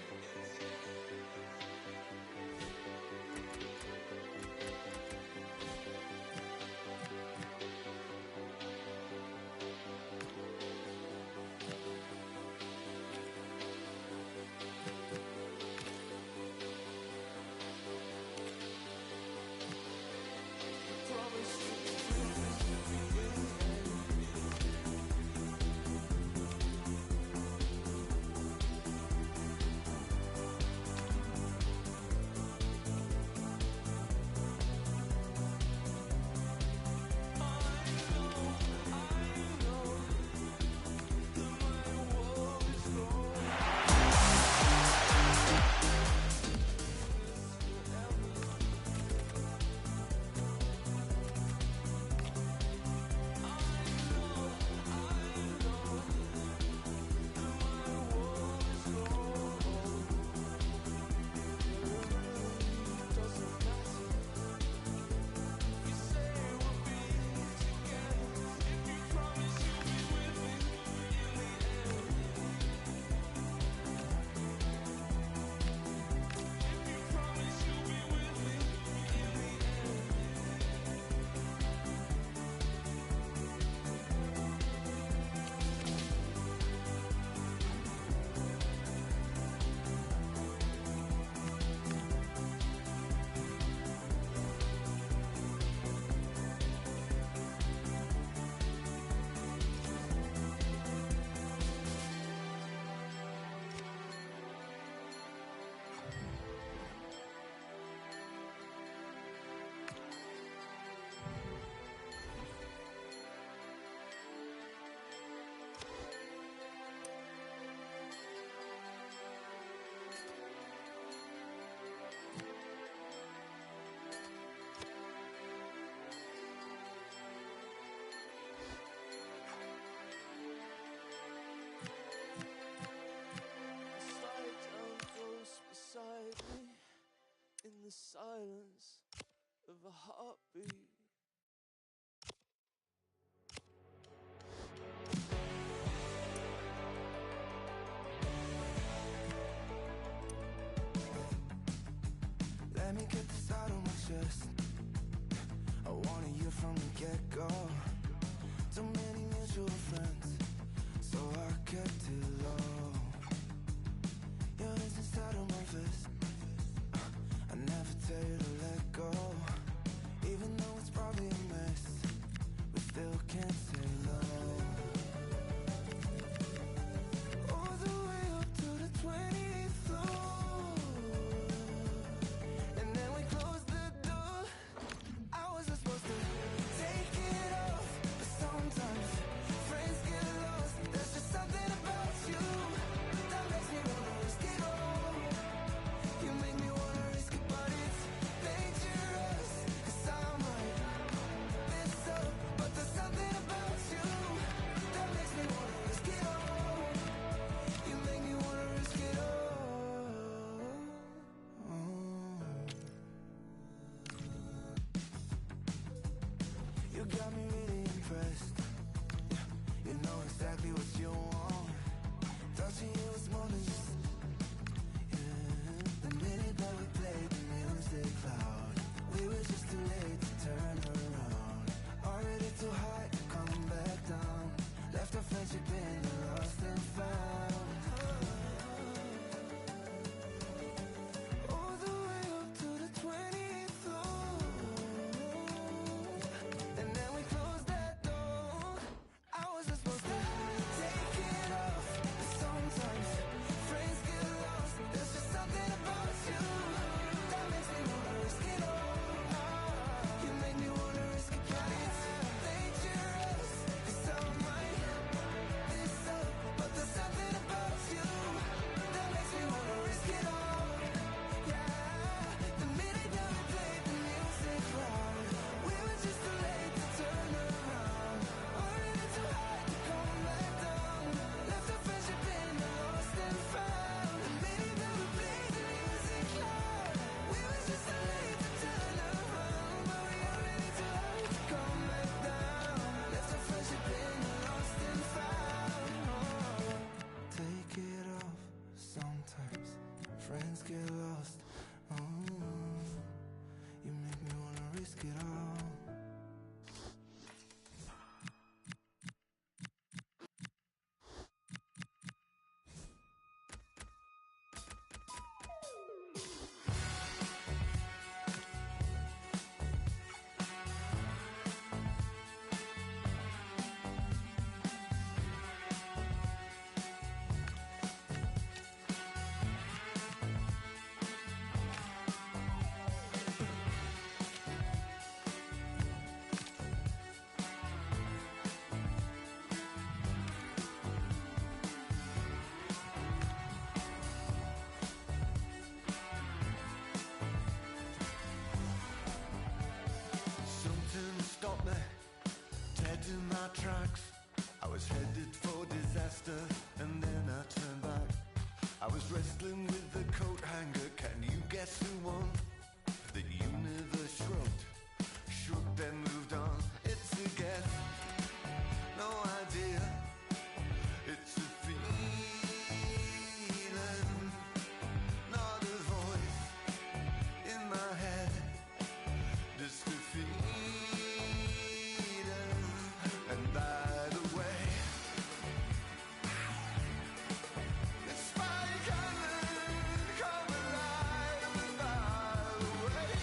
In the silence of a heartbeat. Let me get this out of my chest. I wanted you from the get-go. Too many mutual friends, so I kept it low. You're inside of my fist. I never tell you to let go, even though it's in my tracks. I was headed for disaster, and then I turned back. I was wrestling with the coat hanger. Can you guess who won? The universe shrugged, shook, then moved on. It's a guess, no idea. It's a feeling, not a voice in my head. Just a feeling. And by the way, it's Spike Island, come alive. And by the way,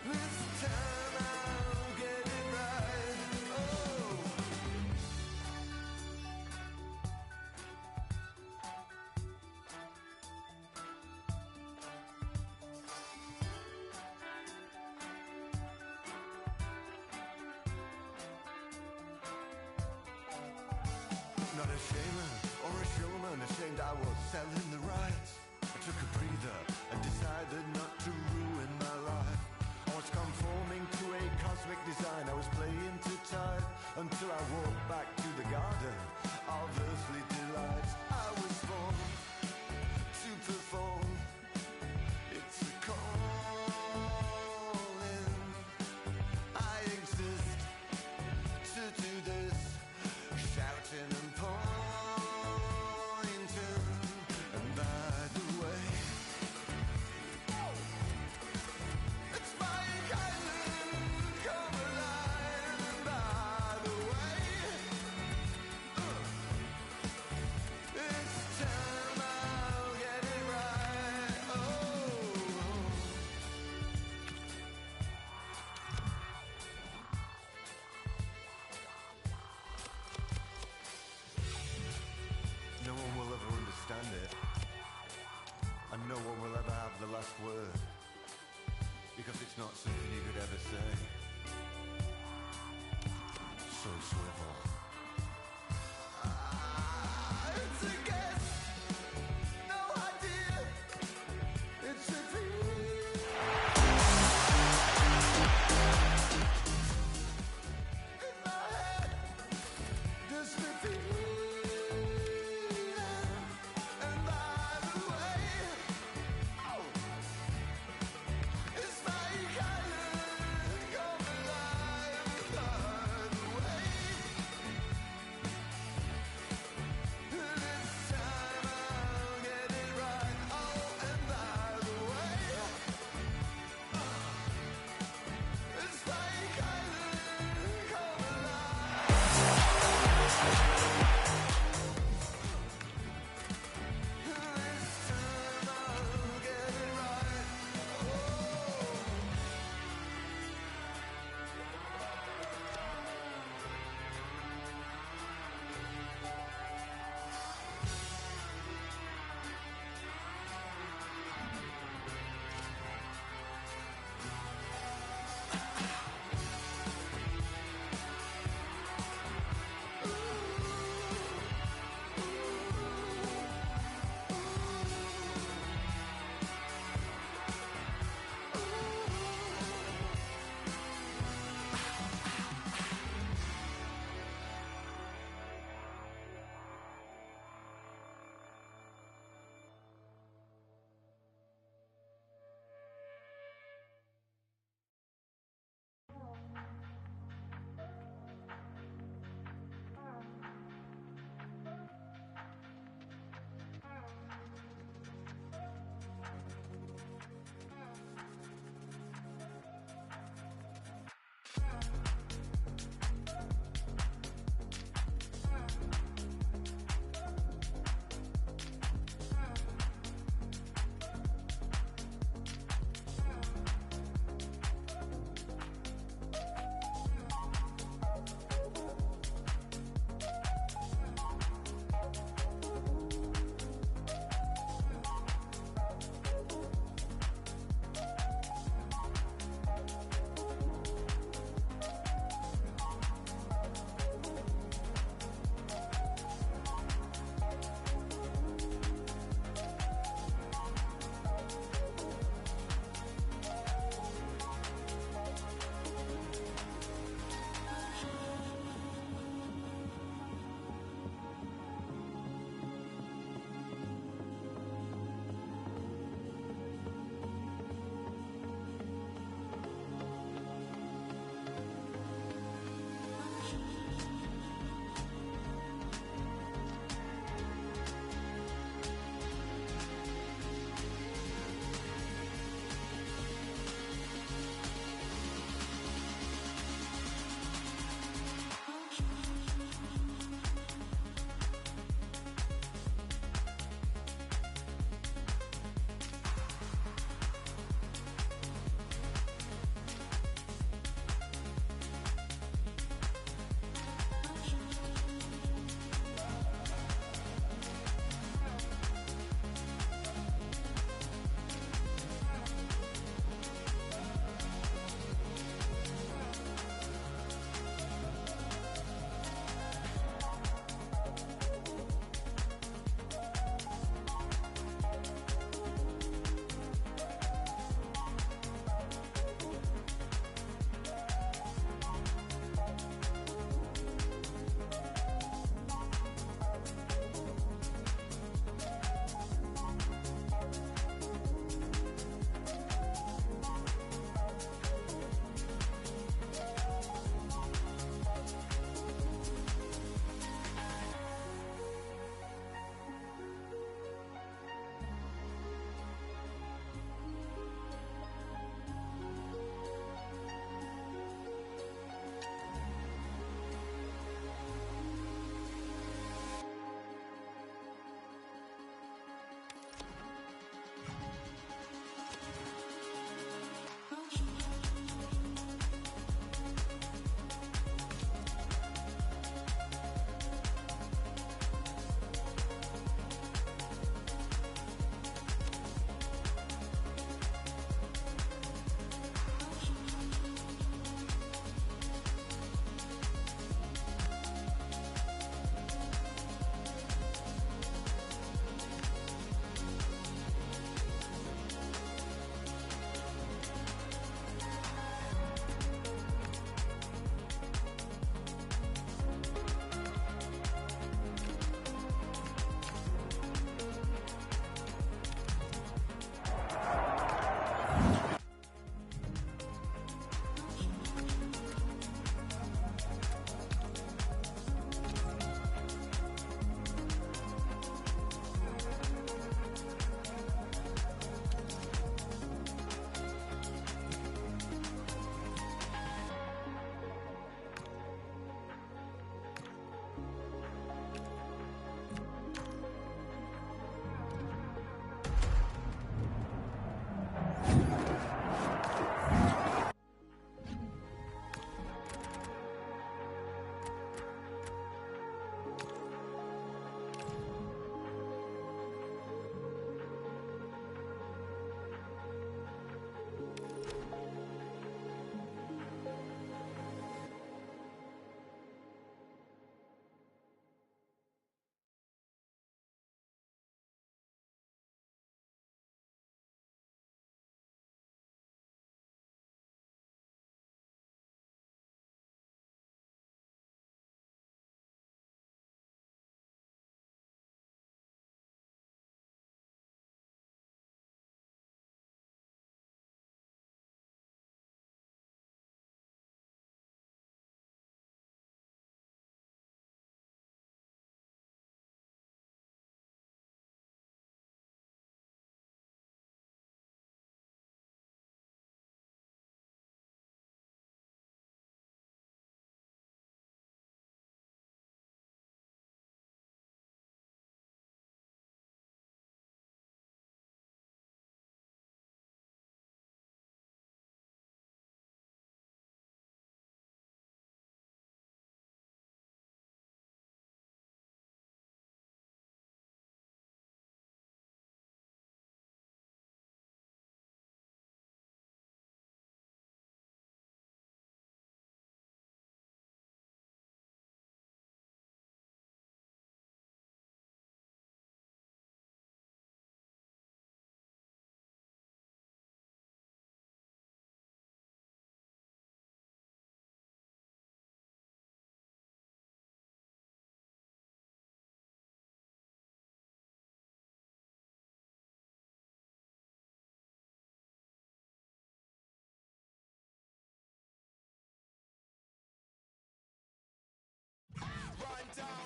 this time I'll get it right. Oh. Not a shaman or a showman, ashamed I was selling the rights. I took a breather and decided not to ruin my life. I was conforming to a cosmic design. I was playing to time until I walked back to the garden of earthly delights. I was born to perform. It's a calling. I exist to do this, shouting and pointing. And by the way, it's Spike Island, come alive. And by the way, it's time I'll get it right. Oh. No one will ever understand it, and no one will ever have the last word, because it's not something you could ever say. So swivel. It's a guess, no idea. It's a feeling. In my head, just a feeling. And by the way, it's Spike Island.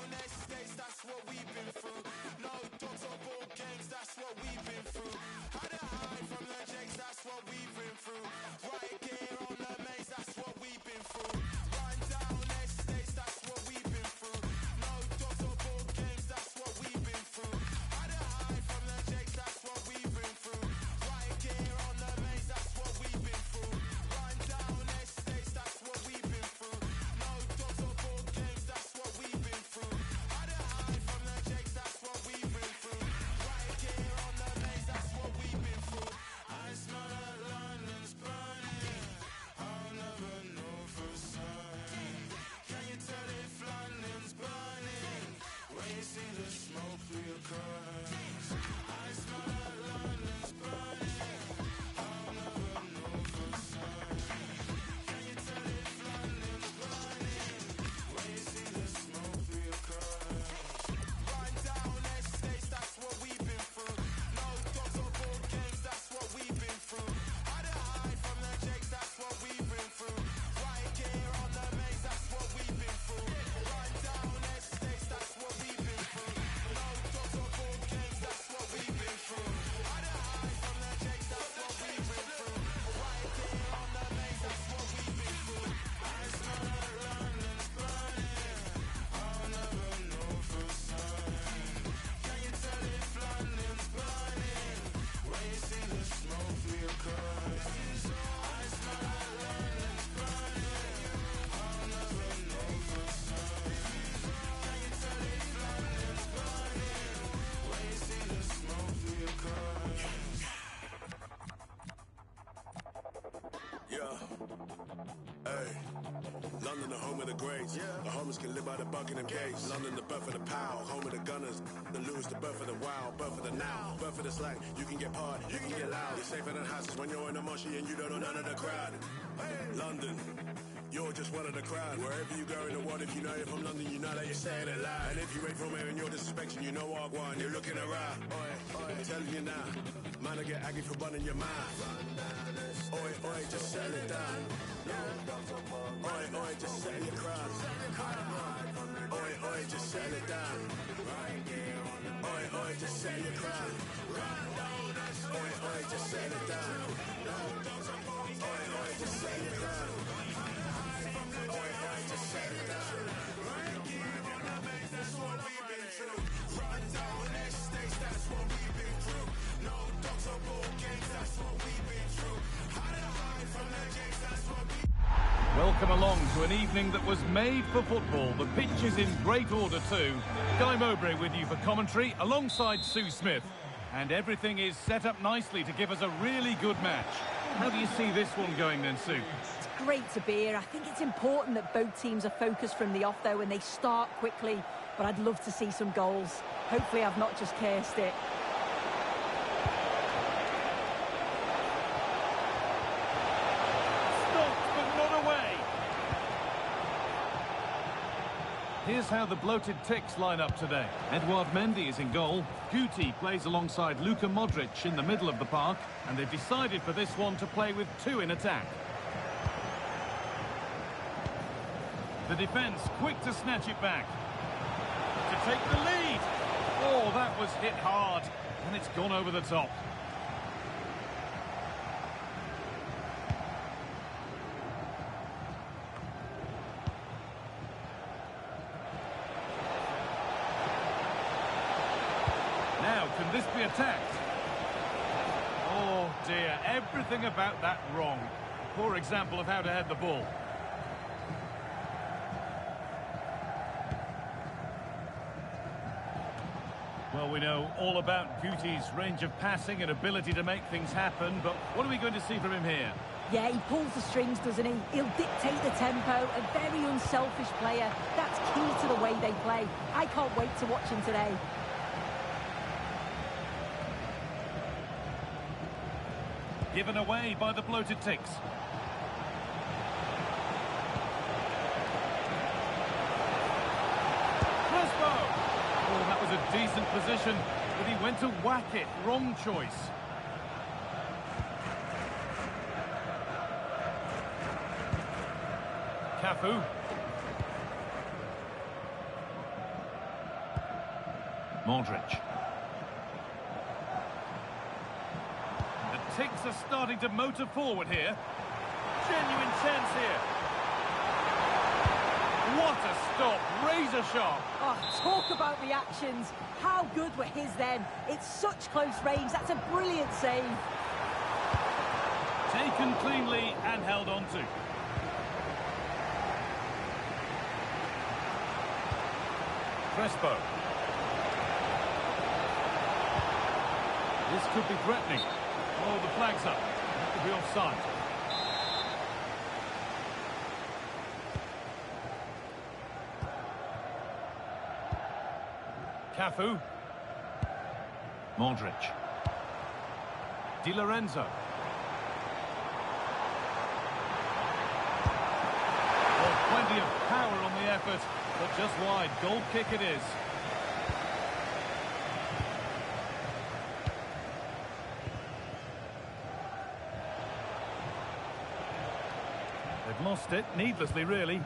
down estates, that's what we've been through. No dogs or ball games, that's what we've been through. Had to hide from the jakes, that's what we've been through. Right here on the maze, that's what we've been through. Run down estates, that's what we've been through. No dogs or ball games, that's what we've been through. Had to hide from the jakes, that's what we've been through. Right here on the maze, that's what we've been through. Run down estates, that's what we've been through. No dogs or ball games, that's what we've been through. Had to hide from the jakes, that's what we've been through. Right here on the maze, that's what we've been through. I smell that London's burning. I'll never know for certain. Can you tell if London's burning? When you see the smoke through your curtains. I smell that London's burning. I'll never know for certain. Can you tell if London's burning? When you see the smoke through your curtains. Run down estates, that's what we've been through. No dogs or ball games, that's what we've been through. Had to hide from the jakes, that's what we've been through. Right here on the maze, that's what we've been through. Run down estates, that's what we've been through. No dogs or ball games, that's what we've been through. Had to hide from the jakes, that's what we've been through. Right here on the maze, that's what we've been through. I smell that London's burning. I'll never know for certain. Can you tell if London's burning? When you see the smoke through your curtains. I smell that London's burning. I'll never know for certain. Can you tell if London's burning? When you see the smoke through your curtains. Yeah. Hey. London, the home of the greats. The homies can live by the Buckingham Gates. London, the birth of the pow. Home of the gunners. The lose, the birth of the wild. Birth of the now. Birth of the slack. You can get hard, you can get loud. You're safer than houses when you're in a mushy and you don't know none of the crowd. London, you're just one of the crowd. Wherever you go in the world, if you know you're from London, you know that you're saying it loud. And if you ain't from here and you're disrespecting, you know what I want. You're looking around. I'm telling you now. Man, I get aggy for running your mouth. Oi, oi, just settle it down. Oi, oi, just settle your crown. Oi, oi, just settle it down. Oi, oi, just settle your crown. Oi, oi, just settle it down. Oi, oi, just settle your crown. Oi, oi, just settle it down. That's what we've been through. Run down estates, that's what we've been through. No dogs or ball games, that's what we've been through. How to hide from the jakes, that's what we. Welcome along to an evening that was made for football. The pitch is in great order too. Guy Mowbray with you for commentary alongside Sue Smith. And everything is set up nicely to give us a really good match. How do you see this one going then, Sue? It's great to be here. I think it's important that both teams are focused from the off though and they start quickly. But I'd love to see some goals. Hopefully I've not just cursed it. Here's how the bloated ticks line up today. Edouard Mendy is in goal. Guti plays alongside Luka Modric in the middle of the park. And they've decided for this one to play with two in attack. The defence quick to snatch it back. To take the lead. Oh, that was hit hard. And it's gone over the top. Now, can this be attacked? Oh dear, everything about that wrong. Poor example of how to head the ball. Well, we know all about Guti's range of passing and ability to make things happen, but what are we going to see from him here? Yeah, he pulls the strings, doesn't he? He'll dictate the tempo, a very unselfish player. That's key to the way they play. I can't wait to watch him today. Given away by the bloated ticks. Crespo! Oh, that was a decent position, but he went to whack it. Wrong choice. Cafu. Modric. The ticks are starting to motor forward here. Genuine chance here. What a stop, razor sharp. Oh, talk about reactions. How good were his then? It's such close range. That's a brilliant save. Taken cleanly and held on to. Crespo. This could be threatening. Oh, the flag's up. That could be offside. Cafu. Modric. Di Lorenzo. Oh, plenty of power on the effort, but just wide. Goal kick it is. They've lost it, needlessly really.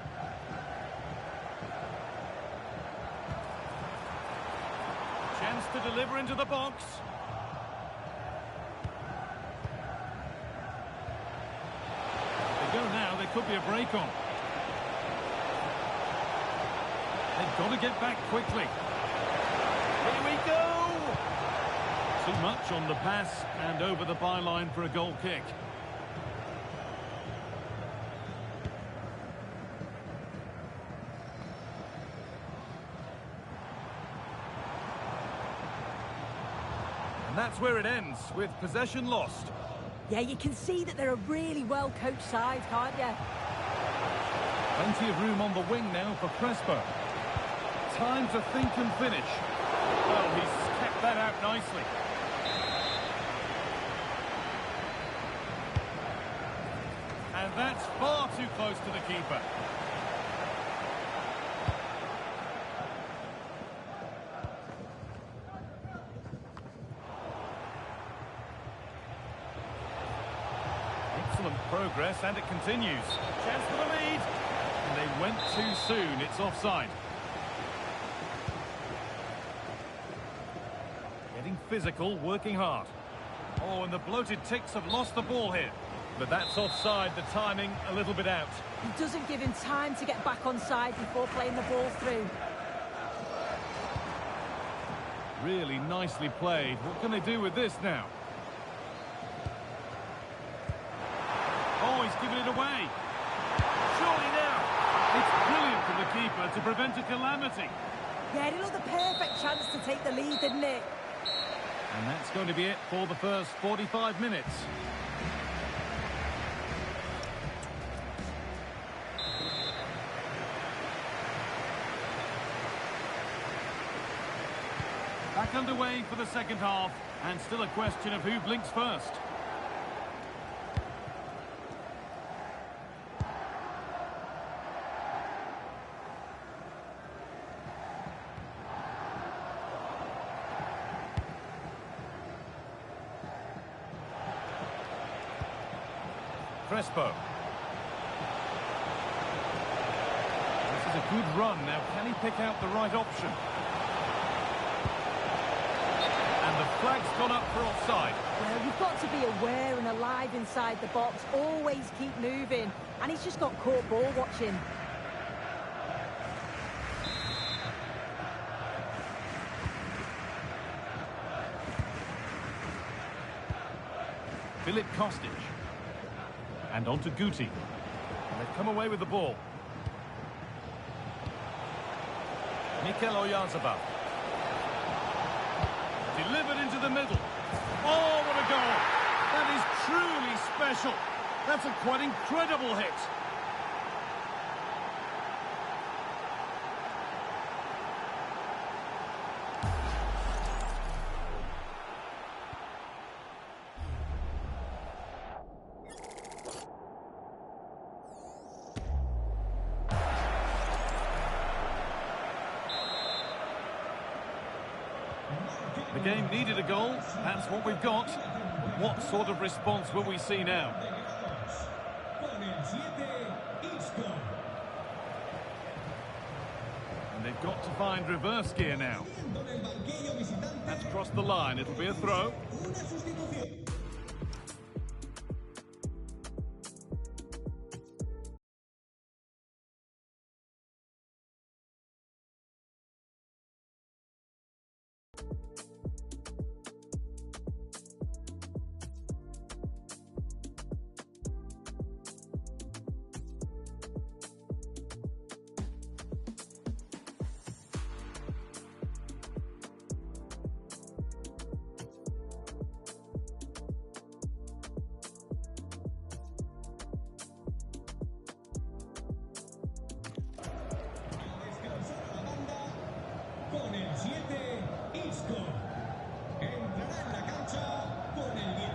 Chance to deliver into the box. They go now, there could be a break on. They've got to get back quickly. Here we go! Too much on the pass and over the byline for a goal kick. And that's where it ends, with possession lost. Yeah, you can see that they're a really well-coached side, can't you? Plenty of room on the wing now for Crespo. Time to think and finish. Well, he's kept that out nicely. And that's far too close to the keeper. Excellent progress, and it continues. Chance for the lead. And they went too soon. It's offside. Getting physical, working hard. Oh, and the bloated ticks have lost the ball here. But that's offside, the timing a little bit out. He doesn't give him time to get back on side before playing the ball through. Really nicely played. What can they do with this now? Oh, he's given it away. Surely now. It's brilliant from the keeper to prevent a calamity. Yeah, it looked the perfect chance to take the lead, didn't it? And that's going to be it for the first 45 minutes. Back underway for the second half, and still a question of who blinks first. Crespo. This is a good run. Now, can he pick out the right option? And the flag's gone up for offside. Well, you've got to be aware and alive inside the box. Always keep moving. And he's just got caught ball watching. Filip Kostic. And on to Guti. And they've come away with the ball. Mikel Oyarzabal. Delivered into the middle. Oh, what a goal! That is truly special. That's a quite incredible hit. The game needed a goal. That's what we've got. What sort of response will we see now? And they've got to find reverse gear now. That's crossed the line. It'll be a throw.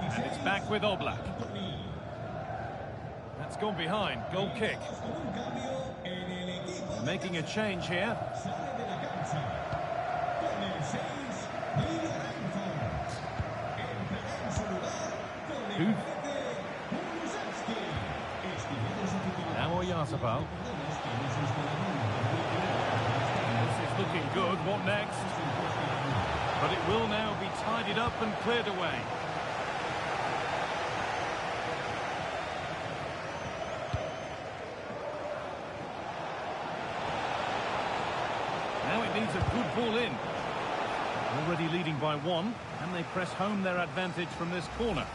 And it's back with Oblak. That's gone behind. Goal kick. They're making a change here. Huth. Now Oyarzabal. This is looking good. What next? But it will now be tidied up and cleared away. Now it needs a good ball in. Already leading by one, and they press home their advantage from this corner.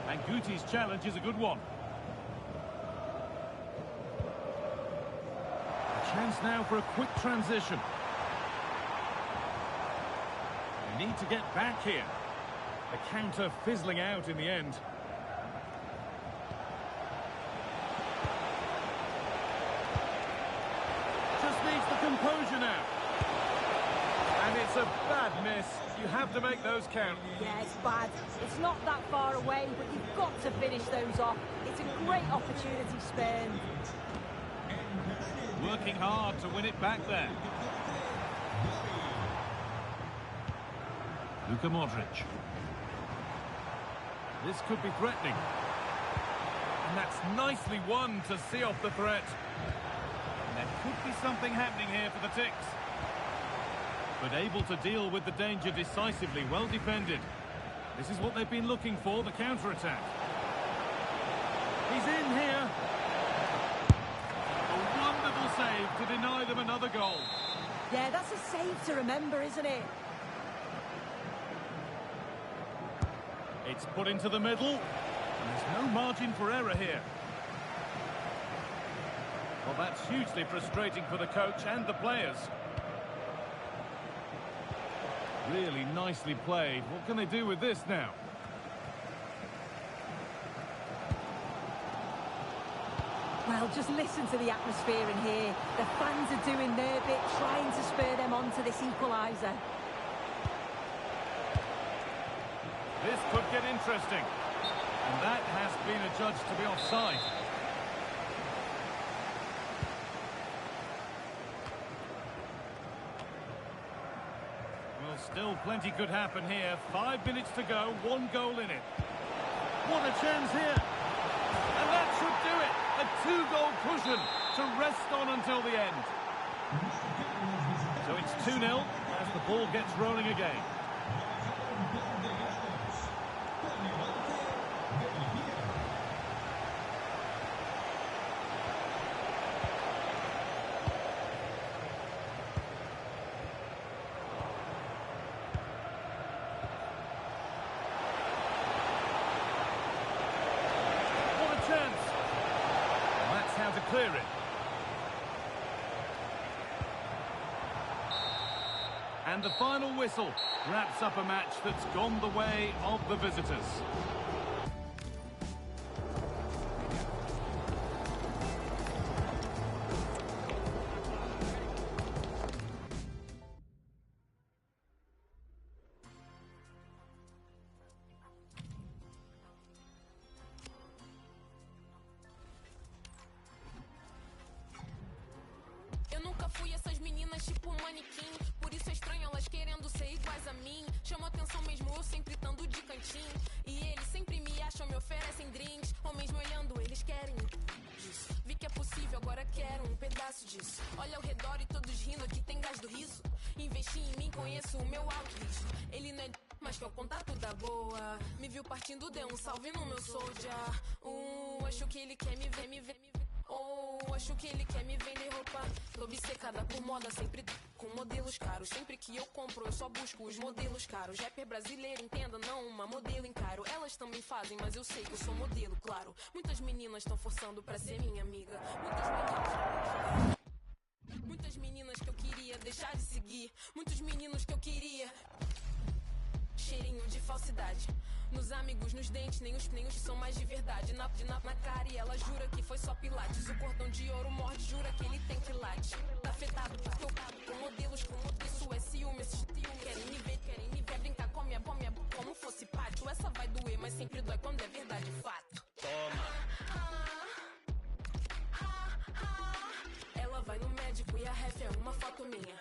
And Guti's challenge is a good one. A chance now for a quick transition. They need to get back here. The counter fizzling out in the end. Just needs the composure now. And it's a bad miss. You have to make those count. Yeah, it's bad. It's not that far away, but you've got to finish those off. It's a great opportunity spurned. Working hard to win it back there. Luka Modric. This could be threatening. And that's nicely won to see off the threat. And there could be something happening here for the Ticks. But able to deal with the danger decisively, well defended. This is what they've been looking for, the counter-attack. He's in here. A wonderful save to deny them another goal. Yeah, that's a save to remember, isn't it? It's put into the middle. And there's no margin for error here. Well, that's hugely frustrating for the coach and the players. Really nicely played. What can they do with this now? Well, just listen to the atmosphere in here. The fans are doing their bit, trying to spur them on to this equaliser. This could get interesting. And that has been adjudged to be offside. Still plenty could happen here. 5 minutes to go, 1 goal in it. What a chance here. And that should do it. A 2-goal cushion to rest on until the end. So it's 2-0 as the ball gets rolling again. To clear it. And the final whistle wraps up a match that's gone the way of the visitors. tipo manequim. Por isso é estranho elas querendo ser iguais a mim. Chama atenção mesmo eu sempre estando de cantinho. E eles sempre me acham, me oferecem drinks. Homens me olhando, eles querem disso. Vi que é possível, agora quero um pedaço disso. Olha ao redor e todos rindo, aqui tem gás do riso. Investi em mim, conheço o meu alto risco. Ele não é mas que é o contato da boa. Me viu partindo, deu um salve no meu soldier. Acho que ele quer me ver. Acho que ele quer me vender roupa. Tô obcecada por moda, sempre com modelos caros. Sempre que eu compro, eu só busco os modelos caros. Rapper brasileiro, entenda, não uma modelo encaro. Elas também fazem, mas eu sei que eu sou modelo, claro. Muitas meninas estão forçando pra ser minha amiga. Muitas meninas que eu queria deixar de seguir. Muitos meninos que eu queria. Cheirinho de falsidade. Nos amigos, nos dentes, nem os são mais de verdade. Na cara e ela jura que foi só pilates. O cordão de ouro morde, jura que ele tem quilate. Tá afetado porque eu com modelos, isso é ciúme. Esses querem me ver, brincar com a minha como fosse pátio. Essa vai doer, mas sempre dói quando é verdade, fato. Ela vai no médico e a ref é uma foto minha.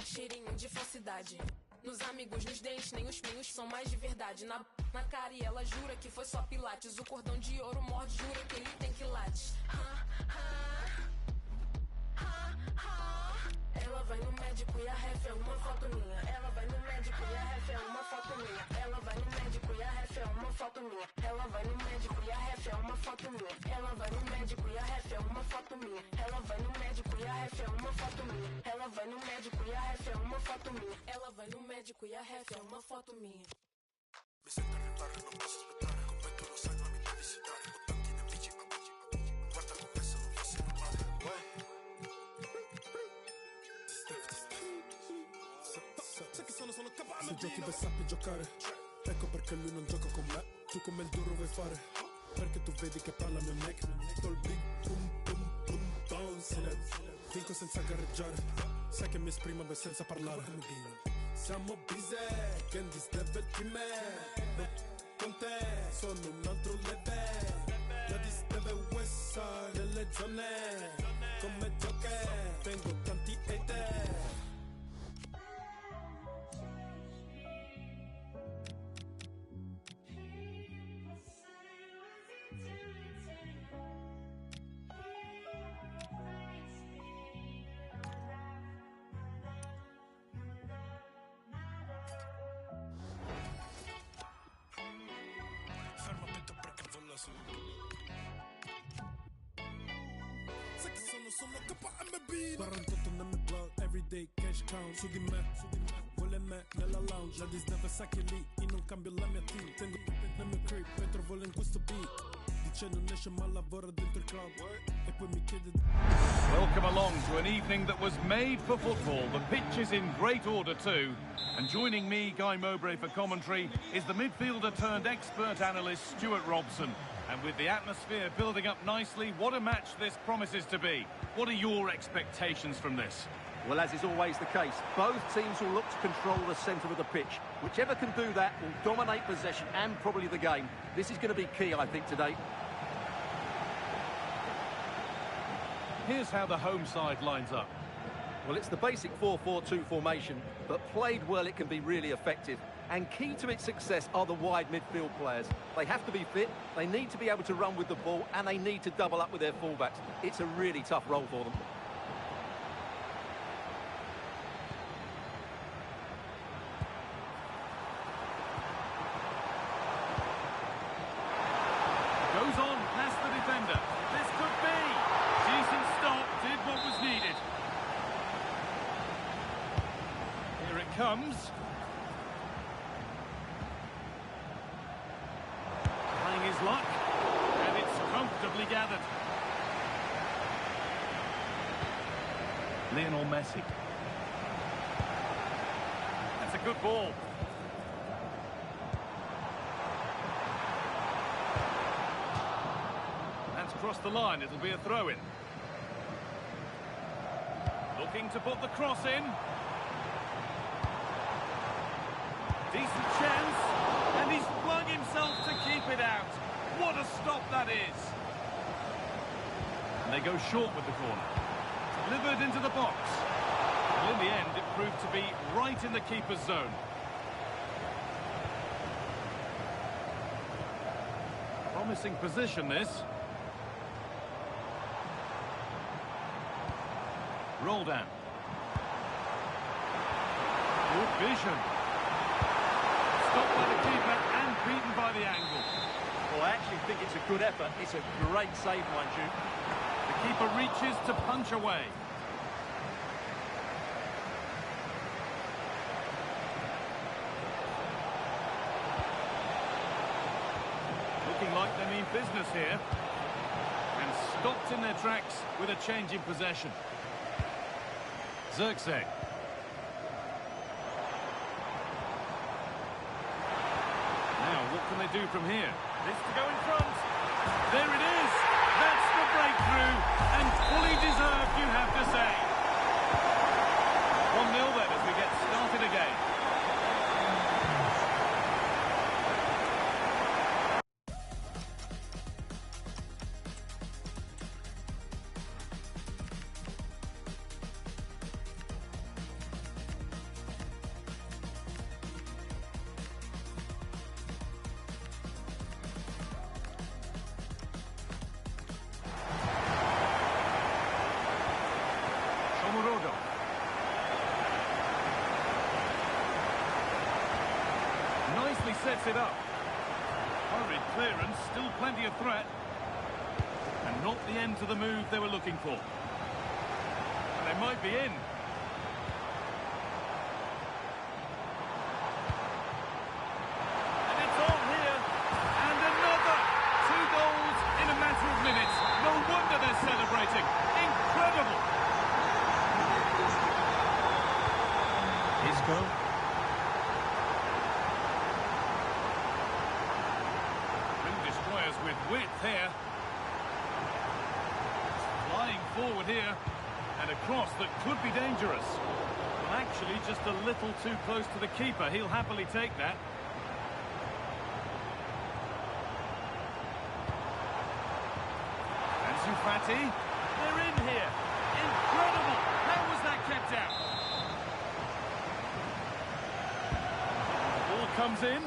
Cheirinho de falsidade. Nos amigos, nos dentes, nem os são mais de verdade. Na cara e ela jura que foi só pilates. O cordão de ouro morde, jura que ele tem quilates. Ela vai no médico e a ref é uma foto minha. Ela vai no médico e a ref é uma foto minha. Ela vai no médico e a ref é uma foto minha. Ela vai no médico e a ref é uma foto minha. Ela vai no médico e a ref é uma foto minha. Ela vai no médico e a ref é uma foto minha. Ela vai no médico e a ref é uma foto minha. Ela vai no médico e a ref é uma foto minha. Me sento a rimar, não posso espetar. Comento no sangue, não me dá visitar. O tanque na bitch, quarta conversa, não vai ser normal. Se giochi per sappi giocare, ecco perché lui non gioca con me. Tu come il duro vuoi fare, perché tu vedi che parla mio neck. Do il big boom boom boom bounce. Vinco senza gareggiare, sai che mi esprimo senza parlare. Siamo busy, Candy level di me. No, con te sono un altro level. La dis deve west side nelle zone. Come giochi, tengo tanti hater. Sai che sono KMB 48 nel mio blog, everyday cash count. Su di me, vuole me nella lounge. La dis deve sa che lì, io non cambio la mia team. Tengo nel mio crib, poi trovo in questo beat. Dice non esce ma lavora dentro il club. E poi mi chiede. Welcome along to an evening that was made for football. The pitch is in great order too. And joining me, Guy Mowbray, for commentary is the midfielder turned expert analyst Stuart Robson. And with the atmosphere building up nicely, what a match this promises to be. What are your expectations from this? Well, as is always the case, both teams will look to control the centre of the pitch. Whichever can do that will dominate possession and probably the game. This is going to be key, I think, today. Here's how the home side lines up. Well, it's the basic 4-4-2 formation, but played well it can be really effective. And key to its success are the wide midfield players. They have to be fit, they need to be able to run with the ball, and they need to double up with their fullbacks. It's a really tough role for them. Goes on past the defender. This could be. Decent stop, did what was needed. Here it comes. Trying his luck. And it's comfortably gathered. Lionel Messi. That's a good ball. That's crossed the line, it'll be a throw-in. Looking to put the cross in. Decent chance, and he's flung himself to keep it out. What a stop that is. And they go short with the corner. Delivered into the box. Well, in the end, it proved to be right in the keeper's zone. Promising position, this. Roldan. Good vision. Stopped by the keeper and beaten by the angle. Well, I actually think it's a good effort. It's a great save, mind you. The keeper reaches to punch away. Looking like they mean business here. And stopped in their tracks with a change in possession. Zirkzee. Now, what can they do from here? This to go in front. There it is. That's the breakthrough. And fully deserved, you have to say. 1-0 then as we get started again. Nicely sets it up. Hurried clearance, still plenty of threat. And not the end to the move they were looking for. And they might be in. And it's on here. And another. 2 goals in a matter of minutes. No wonder they're celebrating. Incredible. Isco. With width here. Flying forward here. And a cross that could be dangerous. Well, actually, just a little too close to the keeper. He'll happily take that. Ansu Fati. They're in here. Incredible. How was that kept out? The ball comes in.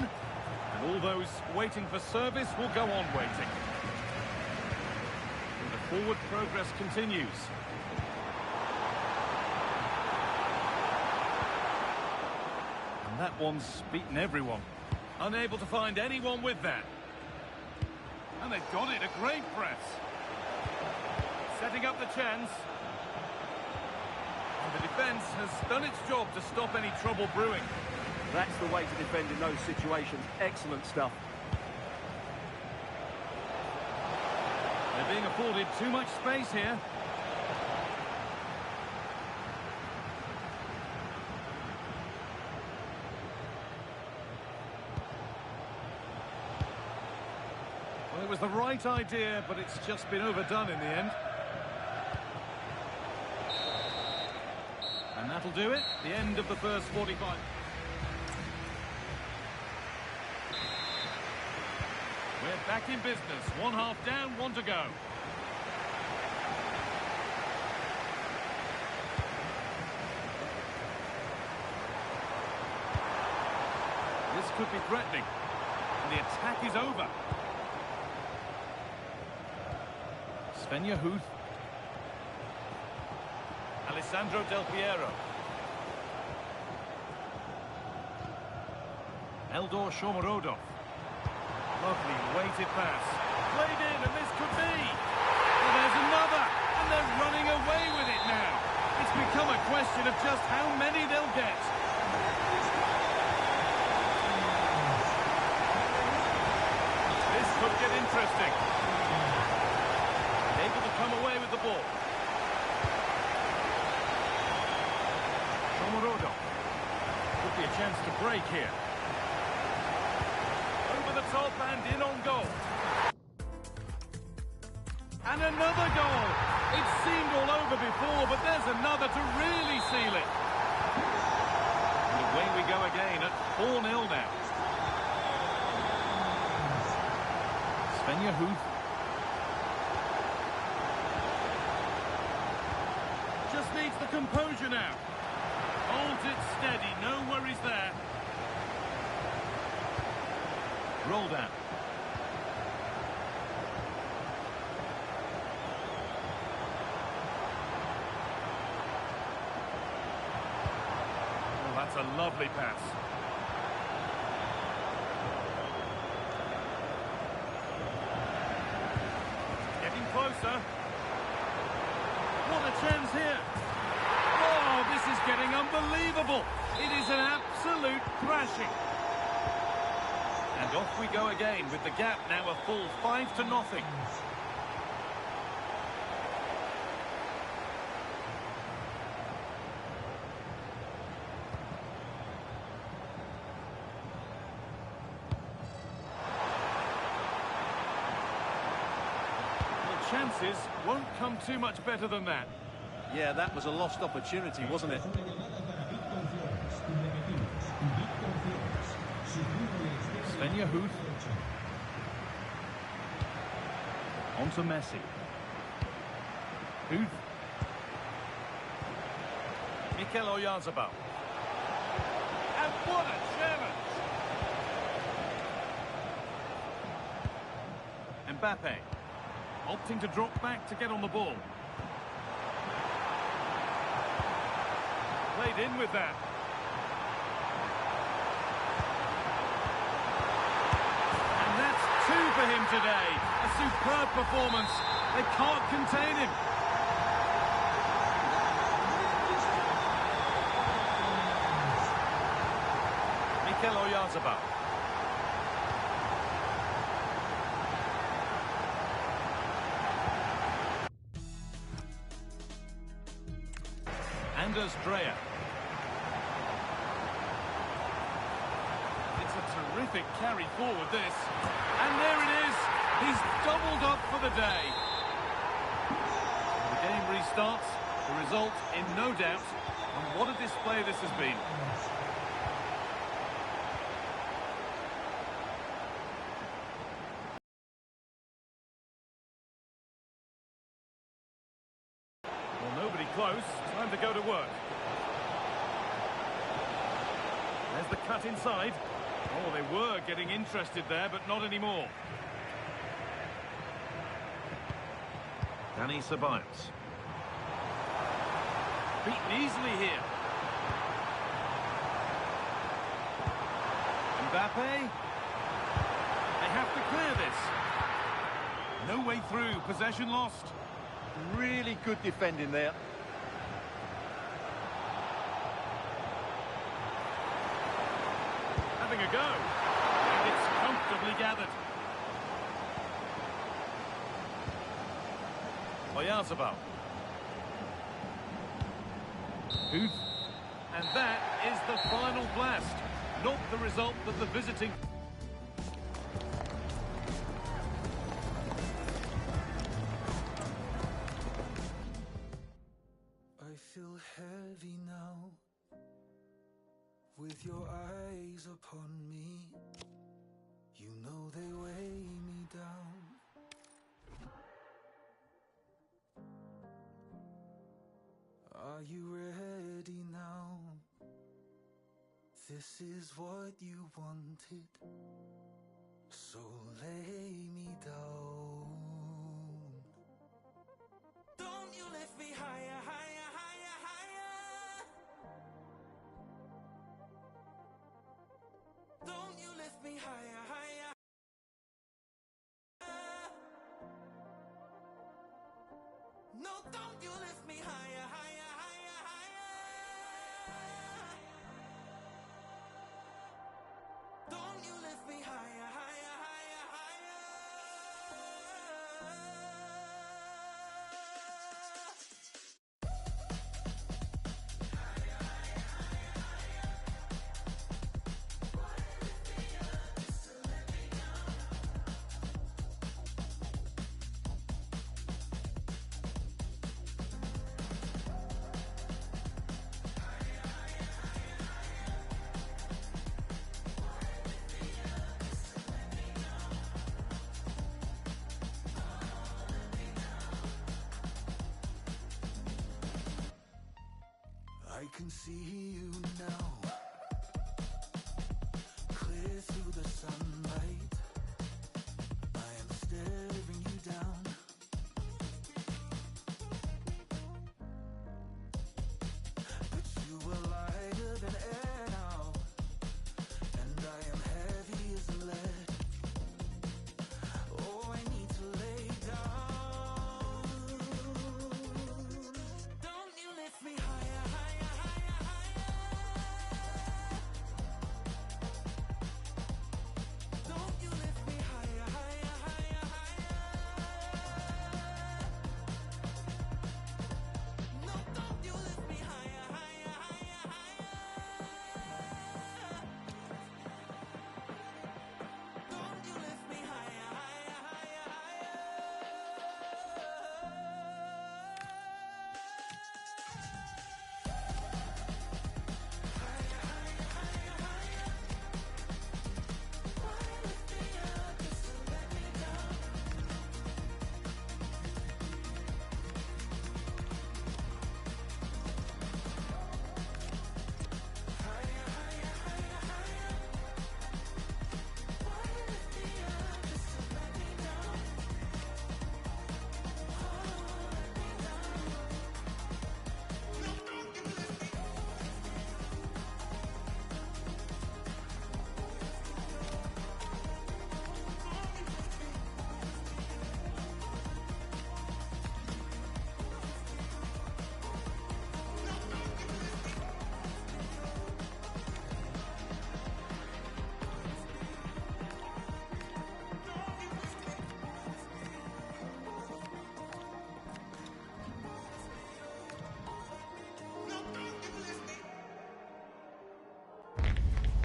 All those waiting for service will go on waiting. And the forward progress continues. And that one's beaten everyone. Unable to find anyone with that. And they've got it, a great press. Setting up the chance. And the defence has done its job to stop any trouble brewing. That's the way to defend in those situations. Excellent stuff. They're being afforded too much space here. Well, it was the right idea, but it's just been overdone in the end. And that'll do it. The end of the first 45. We're back in business. 1 half down, 1 to go. This could be threatening. And the attack is over. Svenja Huth. Alessandro Del Piero. Eldor Shomorodov. Lovely weighted pass. Played in, and this could be. Well, there's another, and they're running away with it now. It's become a question of just how many they'll get. This could get interesting. Able to come away with the ball. Shomorodov. Could be a chance to break here. Over the top and in on goal. And another goal. It seemed all over before, but there's another to really seal it. And away we go again at 4-0 now. Svenja Huth. Just needs the composure now. Holds it steady, no worries there. Rolled out. Oh, that's a lovely pass. Getting closer. What a chance here. Oh, this is getting unbelievable. It is an absolute thrashing. And off we go again with the gap now a full 5-0. The chances won't come too much better than that. Yeah, that was a lost opportunity, wasn't it? Svenja Huth. On to Messi. Huth. Mikel Oyarzabal. And what a challenge! Mbappe. Opting to drop back to get on the ball. Played in with that. For him today, a superb performance. They can't contain him. Mikel Oyarzabal. Anders Dreyer. It's a terrific carry forward, this. And there it is. He's doubled up for the day. The game restarts. The result in no doubt. And what a display this has been. Well, nobody close. Time to go to work. There's the cut inside. Oh, they were getting interested there, but not anymore. Dani Ceballos. Beaten easily here. Mbappe. They have to clear this. No way through. Possession lost. Really good defending there. Having a go. And it's comfortably gathered. Oyarzabal. Huth. And that is the final blast. Not the result that the visiting... I feel heavy now, with your eyes upon me. You know they weigh me down. Are you ready now? This is what you wanted, so lay me down. Don't you lift me higher, higher, higher, higher. Don't you lift me higher, higher. No, don't you lift me higher, higher, higher, higher. Don't you lift me higher, higher, higher, higher. can see you now, clear through the sunlight. I am staring you down. But you are lighter than air now, and I am heavy as lead. Oh, I need to lay down. Don't you lift me higher, higher, higher, higher. Don't you lift me higher, higher, higher, higher. No, don't you lift me higher, higher, higher, higher. Don't you lift me higher, higher, higher, higher.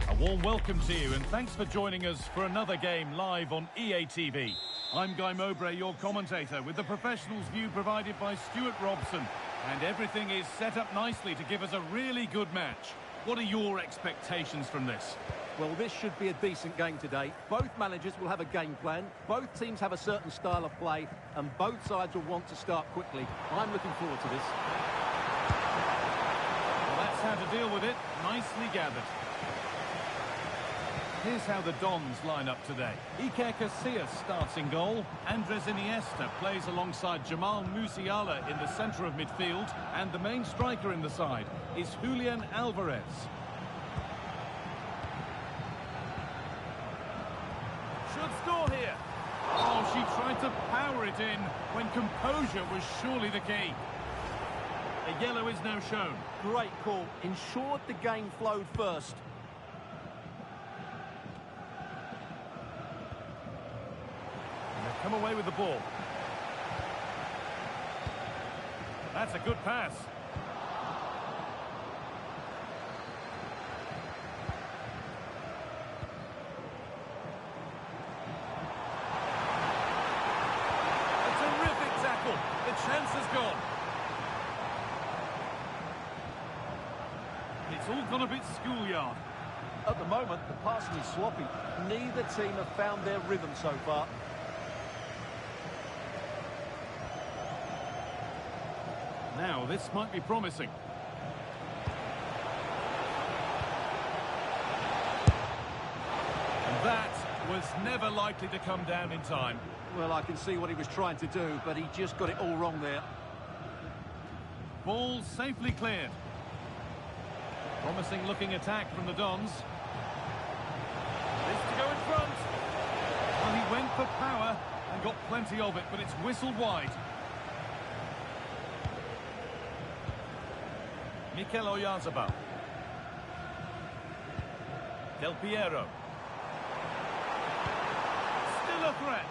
A warm welcome to you, and thanks for joining us for another game live on EA TV. I'm Guy Mowbray, your commentator, with the professionals' view provided by Stuart Robson. And everything is set up nicely to give us a really good match. What are your expectations from this? Well, this should be a decent game today. Both managers will have a game plan. Both teams have a certain style of play, and both sides will want to start quickly. I'm looking forward to this. Well, that's how to deal with it. Nicely gathered. Here's how the Dons line up today. Iker Casillas starts in goal. Andres Iniesta plays alongside Jamal Musiala in the centre of midfield. And the main striker in the side is Julian Alvarez. Should score here. Oh, she tried to power it in when composure was surely the key. A yellow is now shown. Great call. Ensured the game flowed first. Come away with the ball. That's a good pass. A terrific tackle. The chance has gone. It's all gone a bit schoolyard. At the moment, the passing is sloppy. Neither team have found their rhythm so far. Now, this might be promising. And that was never likely to come down in time. Well, I can see what he was trying to do, but he just got it all wrong there. Ball safely cleared. Promising looking attack from the Dons. This to go in front. Well, he went for power and got plenty of it, but it's whistled wide. Mikel Oyarzabal. Del Piero. Still a threat.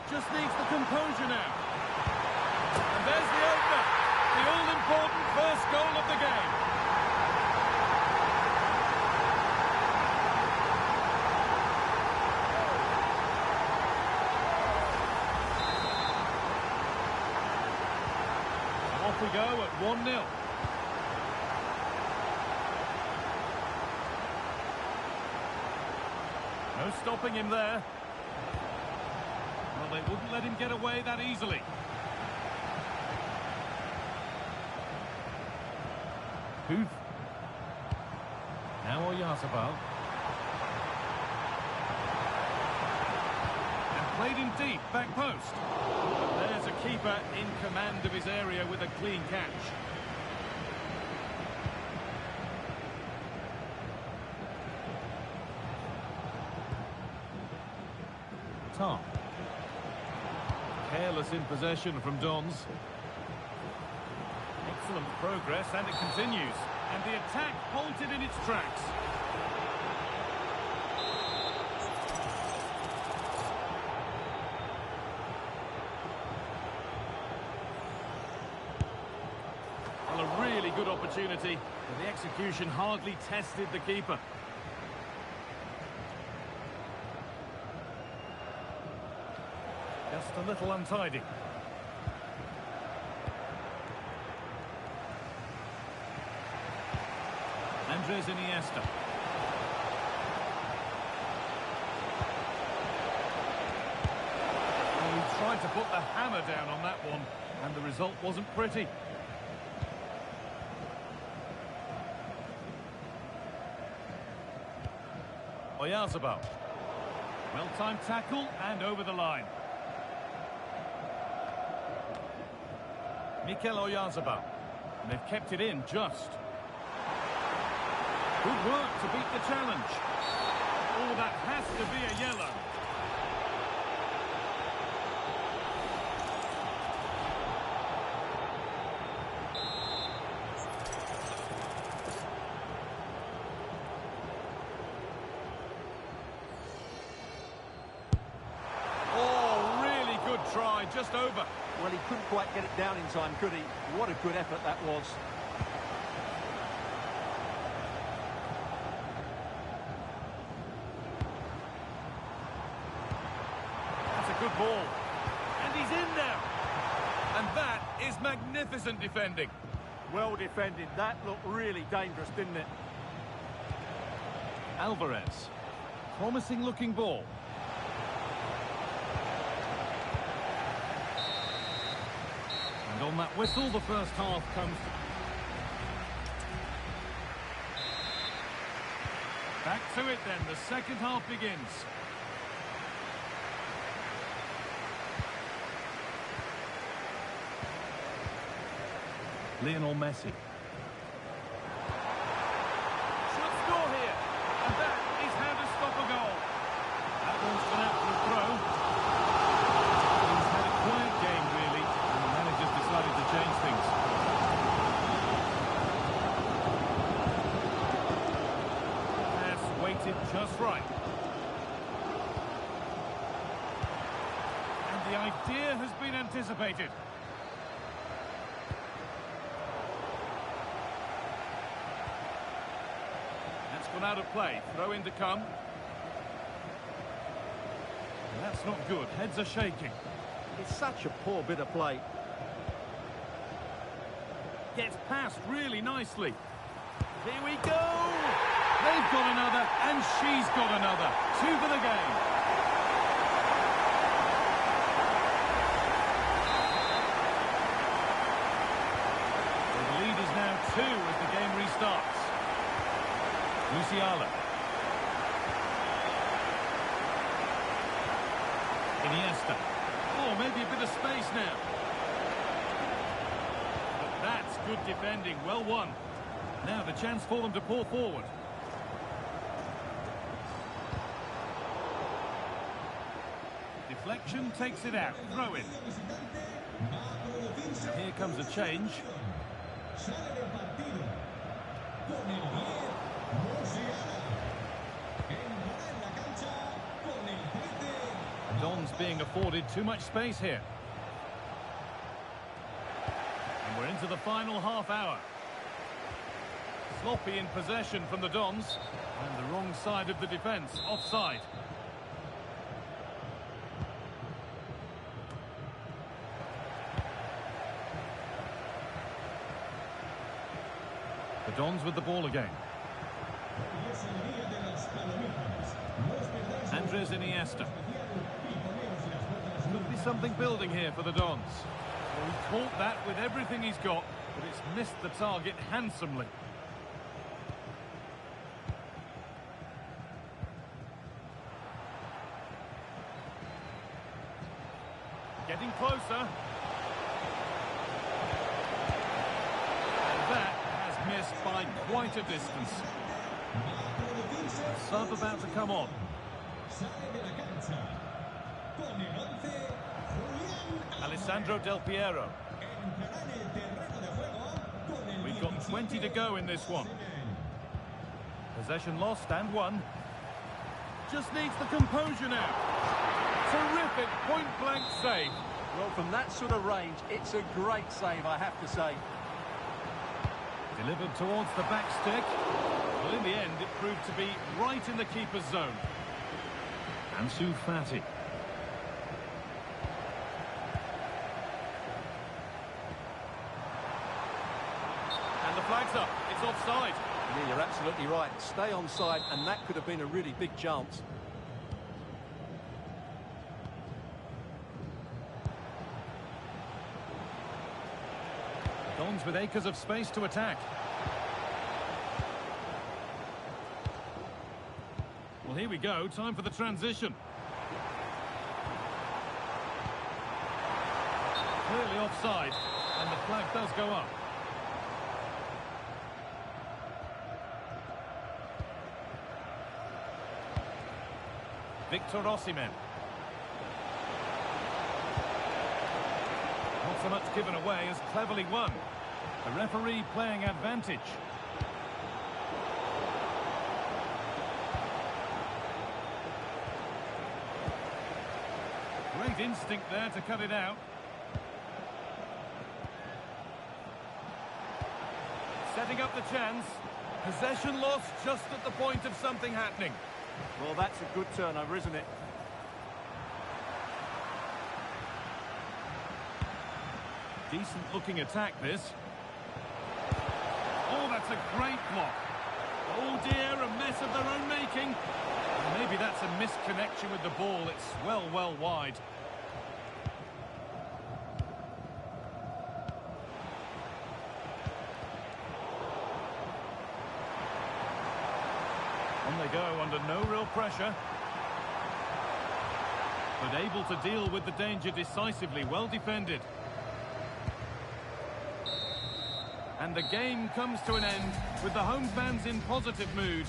Just needs the composure now. And there's the opener. The all-important first goal of the game. Off we go at 1-0. No stopping him there. Well, they wouldn't let him get away that easily. Huth. Now Oyarzabal. And played in deep, back post. But there's a keeper in command of his area with a clean catch. Tom. Careless in possession from Dons. Excellent progress, and it continues. And the attack halted in its tracks. Well, a really good opportunity, but the execution hardly tested the keeper. Just a little untidy. Andres Iniesta. He tried to put the hammer down on that one, and the result wasn't pretty. Oyarzabal. Well-timed tackle and over the line. Mikel Oyarzabal. And they've kept it in just. Good work to beat the challenge. Oh, that has to be a yellow. Oh, really good try, just over. Well, he couldn't quite get it down in time, could he? What a good effort that was. Good ball. And he's in now. And that is magnificent defending. Well defended. That looked really dangerous, didn't it? Alvarez. Promising looking ball. And on that whistle, the first half comes. Back to it then. The second half begins. Lionel Messi. Should score here. And that is how to stop a goal. That one's been out for a throw. He's had a quiet game, really, and the manager's decided to change things. Pass weighted just right. And the idea has been anticipated. Gone out of play, throw in to come. And that's not good, heads are shaking. It's such a poor bit of play. Gets past really nicely. Here we go! They've got another, and she's got another. 2 for the game. The lead is now 2 as the game restarts. Musiala. Iniesta. Oh, maybe a bit of space now. But that's good defending, well won. Now the chance for them to pour forward. Deflection takes it out, throw in. Here comes a change. Don's being afforded too much space here. And we're into the final half hour. Sloppy in possession from the Dons. And the wrong side of the defence, offside. The Dons with the ball again. Andres Iniesta. be something building here for the Dons. Well, he caught that with everything he's got, but it's missed the target handsomely. Getting closer. And that has missed by quite a distance. Sub about to come on. Alessandro Del Piero. We've got 20 to go in this one. Possession lost and won. Just needs the composure now. Terrific point-blank save. Well, from that sort of range, it's a great save, I have to say. Delivered towards the back stick. Well, in the end, it proved to be right in the keeper's zone. Ansu Fati. And the flag's up. It's offside. Yeah, you're absolutely right. Stay onside, and that could have been a really big chance. Dons with acres of space to attack. Well, here we go. Time for the transition. Clearly offside, and the flag does go up. Victor Osimhen. Not so much given away as cleverly won. The referee playing advantage. Great instinct there to cut it out. Setting up the chance. Possession lost just at the point of something happening. Well, that's a good turnover, isn't it? Decent looking attack, this. Oh, that's a great block. Oh dear, a mess of their own making. Maybe that's a misconnection with the ball. It's well wide. On they go under no real pressure. But able to deal with the danger decisively. Well defended. And the game comes to an end with the home fans in positive mood.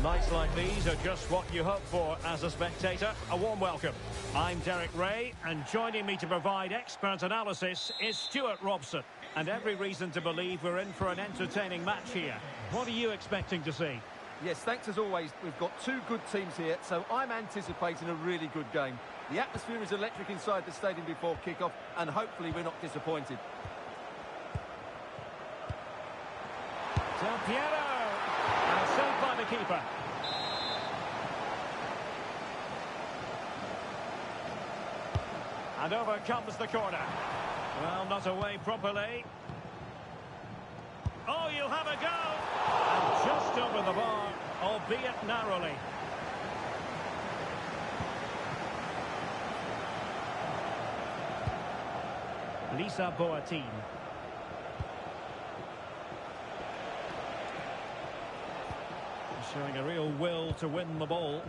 Nights like these are just what you hope for as a spectator. A warm welcome. I'm Derek Ray, and joining me to provide expert analysis is Stuart Robson. And every reason to believe we're in for an entertaining match here. What are you expecting to see? Yes, thanks as always. We've got two good teams here, so I'm anticipating a really good game. The atmosphere is electric inside the stadium before kick-off, and hopefully we're not disappointed. Del Piero! And saved by the keeper. And over comes the corner. Well, not away properly. Oh, you'll have a go! And just over the bar, albeit narrowly. Lisa Boateng. Showing a real will to win the ball.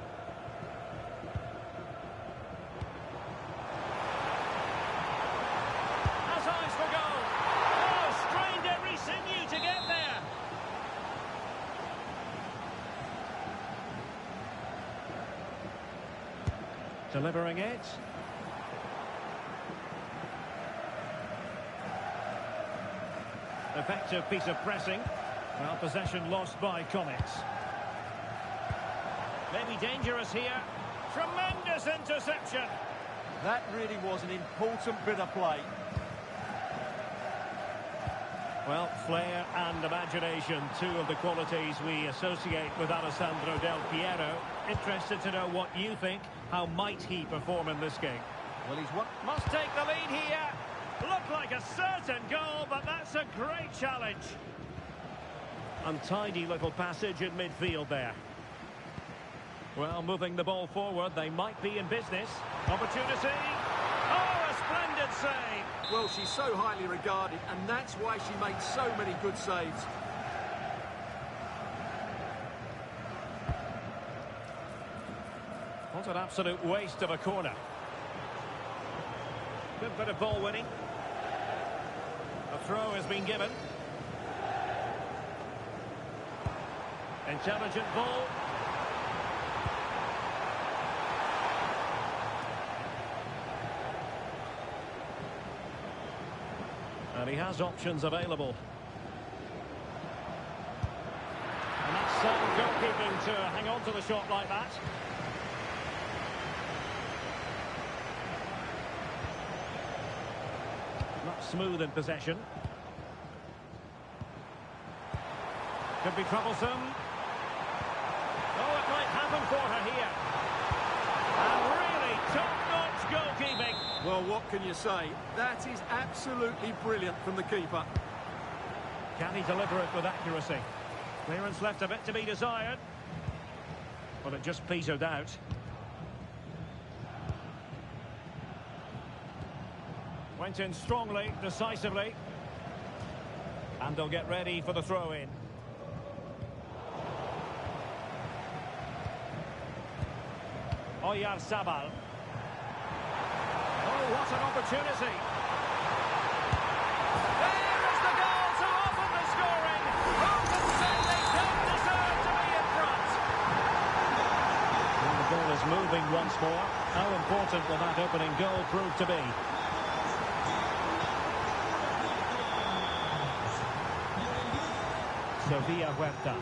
Has eyes for goal. Oh, strained every sinew to get there. Delivering it. Effective piece of pressing. Well, possession lost by Comets. Maybe dangerous here. Tremendous interception. That really was an important bit of play. Well, flair and imagination, two of the qualities we associate with Alessandro Del Piero. Interested to know what you think. How might he perform in this game? Well, must take the lead here. Looked like a certain goal, but that's a great challenge. Untidy little passage in midfield there. Well, moving the ball forward, they might be in business. Opportunity. Oh, a splendid save. Well, she's so highly regarded, and that's why she makes so many good saves. What an absolute waste of a corner. Good bit of ball winning. A throw has been given. Intelligent ball. And he has options available. And that's sound goalkeeping to hang on to the shot like that. Not smooth in possession. Could be troublesome. Oh, it might happen for her here. And really top-notch goalkeeping. Well, what can you say? That is absolutely brilliant from the keeper. Can he deliver it with accuracy? Clearance left a bit to be desired. But it just petered out. Went in strongly, decisively. And they'll get ready for the throw-in. Oyarzabal. Oh, what an opportunity. There is the goal to open the scoring. Who can say they don't deserve to be in front? And the ball is moving once more. How important will that opening goal prove to be? Sofia Huerta.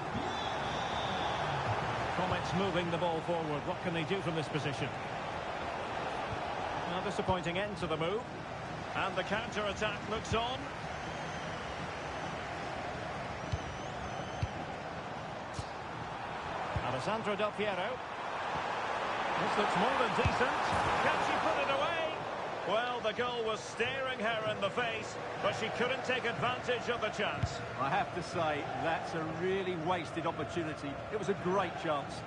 Comets moving the ball forward. What can they do from this position? A disappointing end to the move. And the counter-attack looks on. Alessandro Del Piero. This looks more than decent. Can she put it away? Well, the goal was staring her in the face, but she couldn't take advantage of the chance. I have to say, that's a really wasted opportunity. It was a great chance.